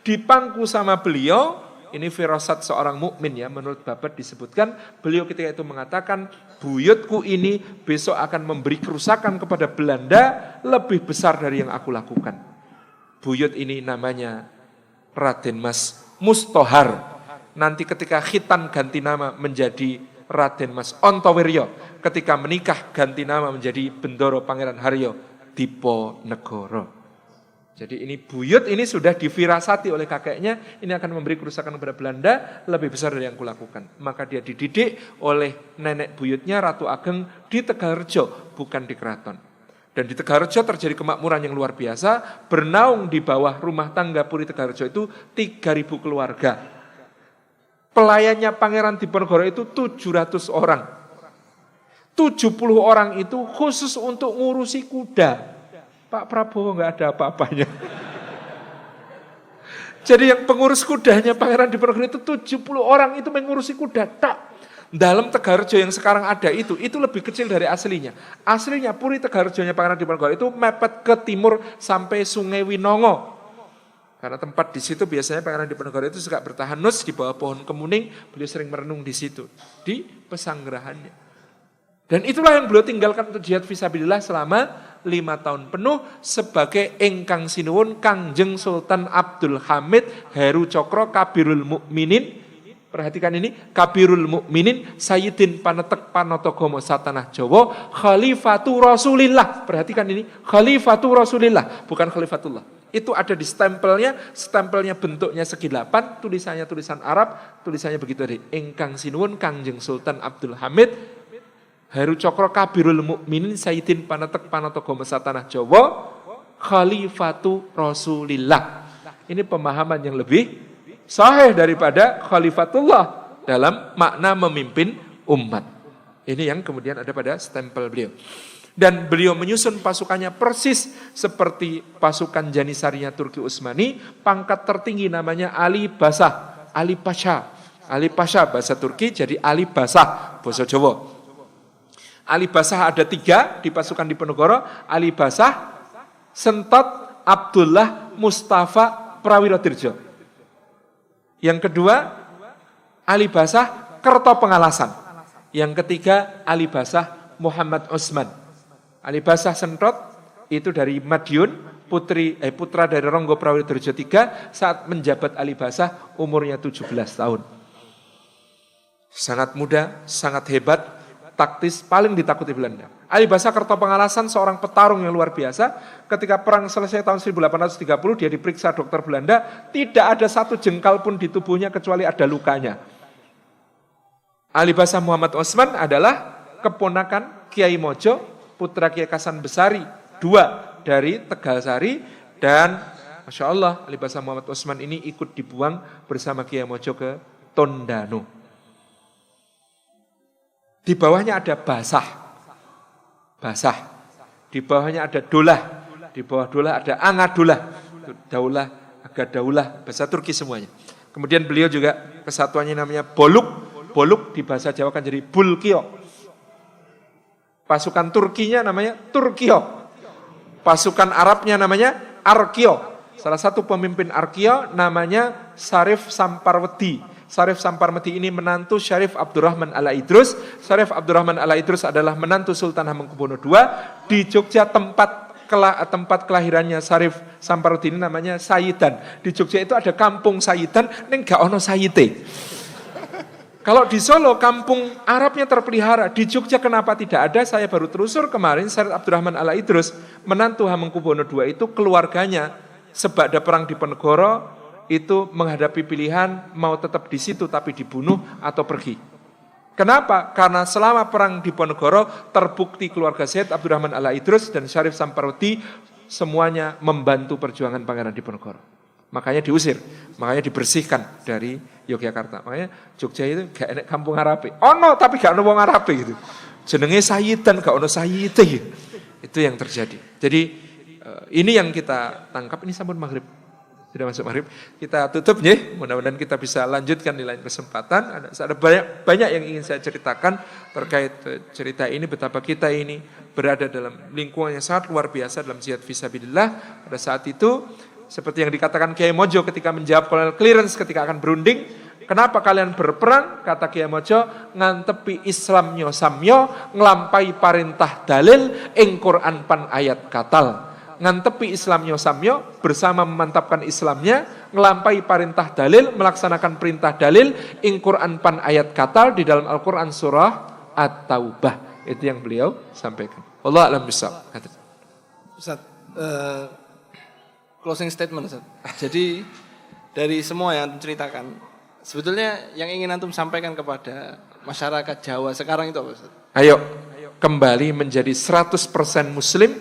dipangku sama beliau. Ini firasat seorang mukmin ya, menurut Babat disebutkan, beliau ketika itu mengatakan, buyutku ini besok akan memberi kerusakan kepada Belanda lebih besar dari yang aku lakukan. Buyut ini namanya Raden Mas Mustohar. Nanti ketika khitan ganti nama menjadi Raden Mas Ontowiryo. Ketika menikah ganti nama menjadi Bendoro Pangeran Haryo Diponegoro. Jadi ini buyut ini sudah difirasati oleh kakeknya, ini akan memberi kerusakan kepada Belanda lebih besar dari yang kulakukan. Maka dia dididik oleh nenek buyutnya Ratu Ageng di Tegalrejo, bukan di keraton. Dan di Tegalrejo terjadi kemakmuran yang luar biasa, bernaung di bawah rumah tangga Puri Tegalrejo itu 3.000 keluarga. Pelayannya Pangeran Diponegoro itu 700 orang. 70 orang itu khusus untuk ngurusi kuda. Pak Prabowo nggak ada apa-apanya. Jadi yang pengurus kudanya Pangeran Diponegoro itu 70 orang itu mengurusi kuda. Tak. Dalam Tegalrejo yang sekarang ada itu lebih kecil dari aslinya. Aslinya Puri Tegalrejonya Pangeran Diponegoro itu mepet ke timur sampai Sungai Winongo. Karena tempat di situ biasanya Pangeran Diponegoro itu suka bertahanus di bawah pohon kemuning. Beliau sering merenung di situ, di pesanggerahannya. Dan itulah yang beliau tinggalkan untuk jihad fisabilillah selama 5 tahun penuh sebagai engkang sinuwun Kangjeng Sultan Abdul Hamid Heru Cokro Kabirul Mukminin. Perhatikan ini, Kabirul Mukminin Sayyidin Panetek Panotogomo Satanah Jawa Khalifatu Rasulillah. Perhatikan ini, Khalifatu Rasulillah, bukan Khalifatullah. Itu ada di stempelnya bentuknya segi 8, tulisannya tulisan Arab, tulisannya begitu tadi. Engkang sinuwun Kangjeng Sultan Abdul Hamid Heru Cokro Kabirul Mukminin Sayyidin Panetek Panotogomo Satanah Jawa Khalifatu Rasulillah. Ini pemahaman yang lebih sahih daripada Khalifatullah dalam makna memimpin umat. Ini yang kemudian ada pada stempel beliau. Dan beliau menyusun pasukannya persis seperti pasukan Janisarinya Turki Utsmani, pangkat tertinggi namanya Ali Basah, Ali Pasha. Ali Pasha bahasa Turki jadi Ali Basah bahasa Jawa. Ali Basah ada 3 di pasukan Diponegoro, Ali Basah, Sentot, Abdullah, Mustafa, Prawirodirjo. Yang kedua, Ali Basah, Kerto Pengalasan. Yang ketiga, Ali Basah, Muhammad Utsman. Ali Basah Sentot itu dari Madiun, putra dari Ronggo Prawirodirjo III, saat menjabat Ali Basah umurnya 17 tahun. Sangat muda, sangat hebat, taktis, paling ditakuti Belanda. Ali Basah Kerto Pengalasan seorang petarung yang luar biasa. Ketika perang selesai tahun 1830, dia diperiksa dokter Belanda, tidak ada satu jengkal pun di tubuhnya kecuali ada lukanya. Ali Basah Muhammad Utsman adalah keponakan Kiai Mojo, putra Kiai Kasan Besari, 2 dari Tegalsari, dan Masya Allah Ali Basah Muhammad Utsman ini ikut dibuang bersama Kiai Mojo ke Tondano. Di bawahnya ada basah. Di bawahnya ada dolah. Di bawah dolah ada angadolah. Daulah, agadaulah, bahasa Turki semuanya. Kemudian beliau juga kesatuannya namanya boluk. Boluk di bahasa Jawa kan jadi bulkio. Pasukan Turkinya namanya Turkio. Pasukan Arabnya namanya Arkio. Salah satu pemimpin Arkio namanya Syarif Samparwedi. Syarif Samparwedi ini menantu Syarif Abdurrahman Ala-Idrus. Syarif Abdurrahman Ala-Idrus adalah menantu Sultan Hamengkubuwono II. Di Jogja tempat tempat kelahirannya Syarif Samparodini namanya Sayidan. Di Jogja itu ada kampung Sayidan, ning gak ono sayite. Kalau di Solo kampung Arabnya terpelihara, di Jogja kenapa tidak ada? Saya baru telusur kemarin Syed Abdurrahman Ala Idrus, menantu Hamengkubuwono II itu keluarganya sebab ada perang di Diponegoro itu menghadapi pilihan mau tetap di situ tapi dibunuh atau pergi. Kenapa? Karena selama perang di Diponegoro terbukti keluarga Syed Abdurrahman Ala Idrus dan Syarif Samparodini semuanya membantu perjuangan Pangeran Diponegoro. Makanya diusir, makanya dibersihkan dari Yogyakarta. Makanya Jogja itu gak enak kampung Arabe. Ono tapi gak ono wong Arabe gitu. Jenenge Sayidan gak ono sayite gitu. Itu yang terjadi. Jadi ini yang kita tangkap. Ini sampun maghrib. Sudah masuk maghrib. Kita tutup ya. Mudah-mudahan kita bisa lanjutkan di lain kesempatan. Ada banyak yang ingin saya ceritakan terkait cerita ini. Betapa kita ini berada dalam lingkungan yang sangat luar biasa dalam jihad fisabilillah. Pada saat itu seperti yang dikatakan Kiai Mojo ketika menjawab Kolonel Clearance ketika akan berunding. Kenapa kalian berperang? Kata Kiai Mojo, ngantepi Islamnya samyo, ngelampai perintah dalil, ing Quran pan ayat katal. Ngantepi Islamnya samyo, bersama memantapkan Islamnya, ngelampai perintah dalil, melaksanakan perintah dalil, ing Quran pan ayat katal di dalam Al-Quran surah At-Taubah. Itu yang beliau sampaikan. Wallahu a'lam bishawab. Ustaz, closing statement Ustaz. Jadi dari semua yang antum ceritakan, sebetulnya yang ingin antum sampaikan kepada masyarakat Jawa sekarang itu apa Ustaz? Ayo kembali menjadi 100% muslim,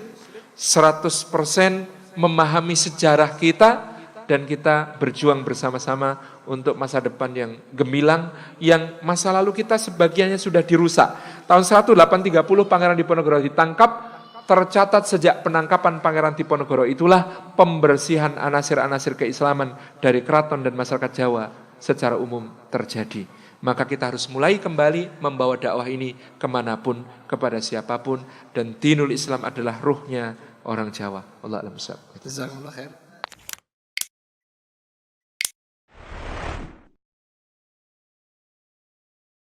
100% memahami sejarah kita, dan kita berjuang bersama-sama untuk masa depan yang gemilang, yang masa lalu kita sebagiannya sudah dirusak. Tahun 1830 Pangeran Diponegoro ditangkap. Tercatat sejak penangkapan Pangeran Diponegoro itulah pembersihan anasir-anasir keislaman dari keraton dan masyarakat Jawa secara umum terjadi. Maka kita harus mulai kembali membawa dakwah ini kemanapun, kepada siapapun. Dan dinul Islam adalah ruhnya orang Jawa. Wallahu a'lam bishawab. Jazakumullah khair.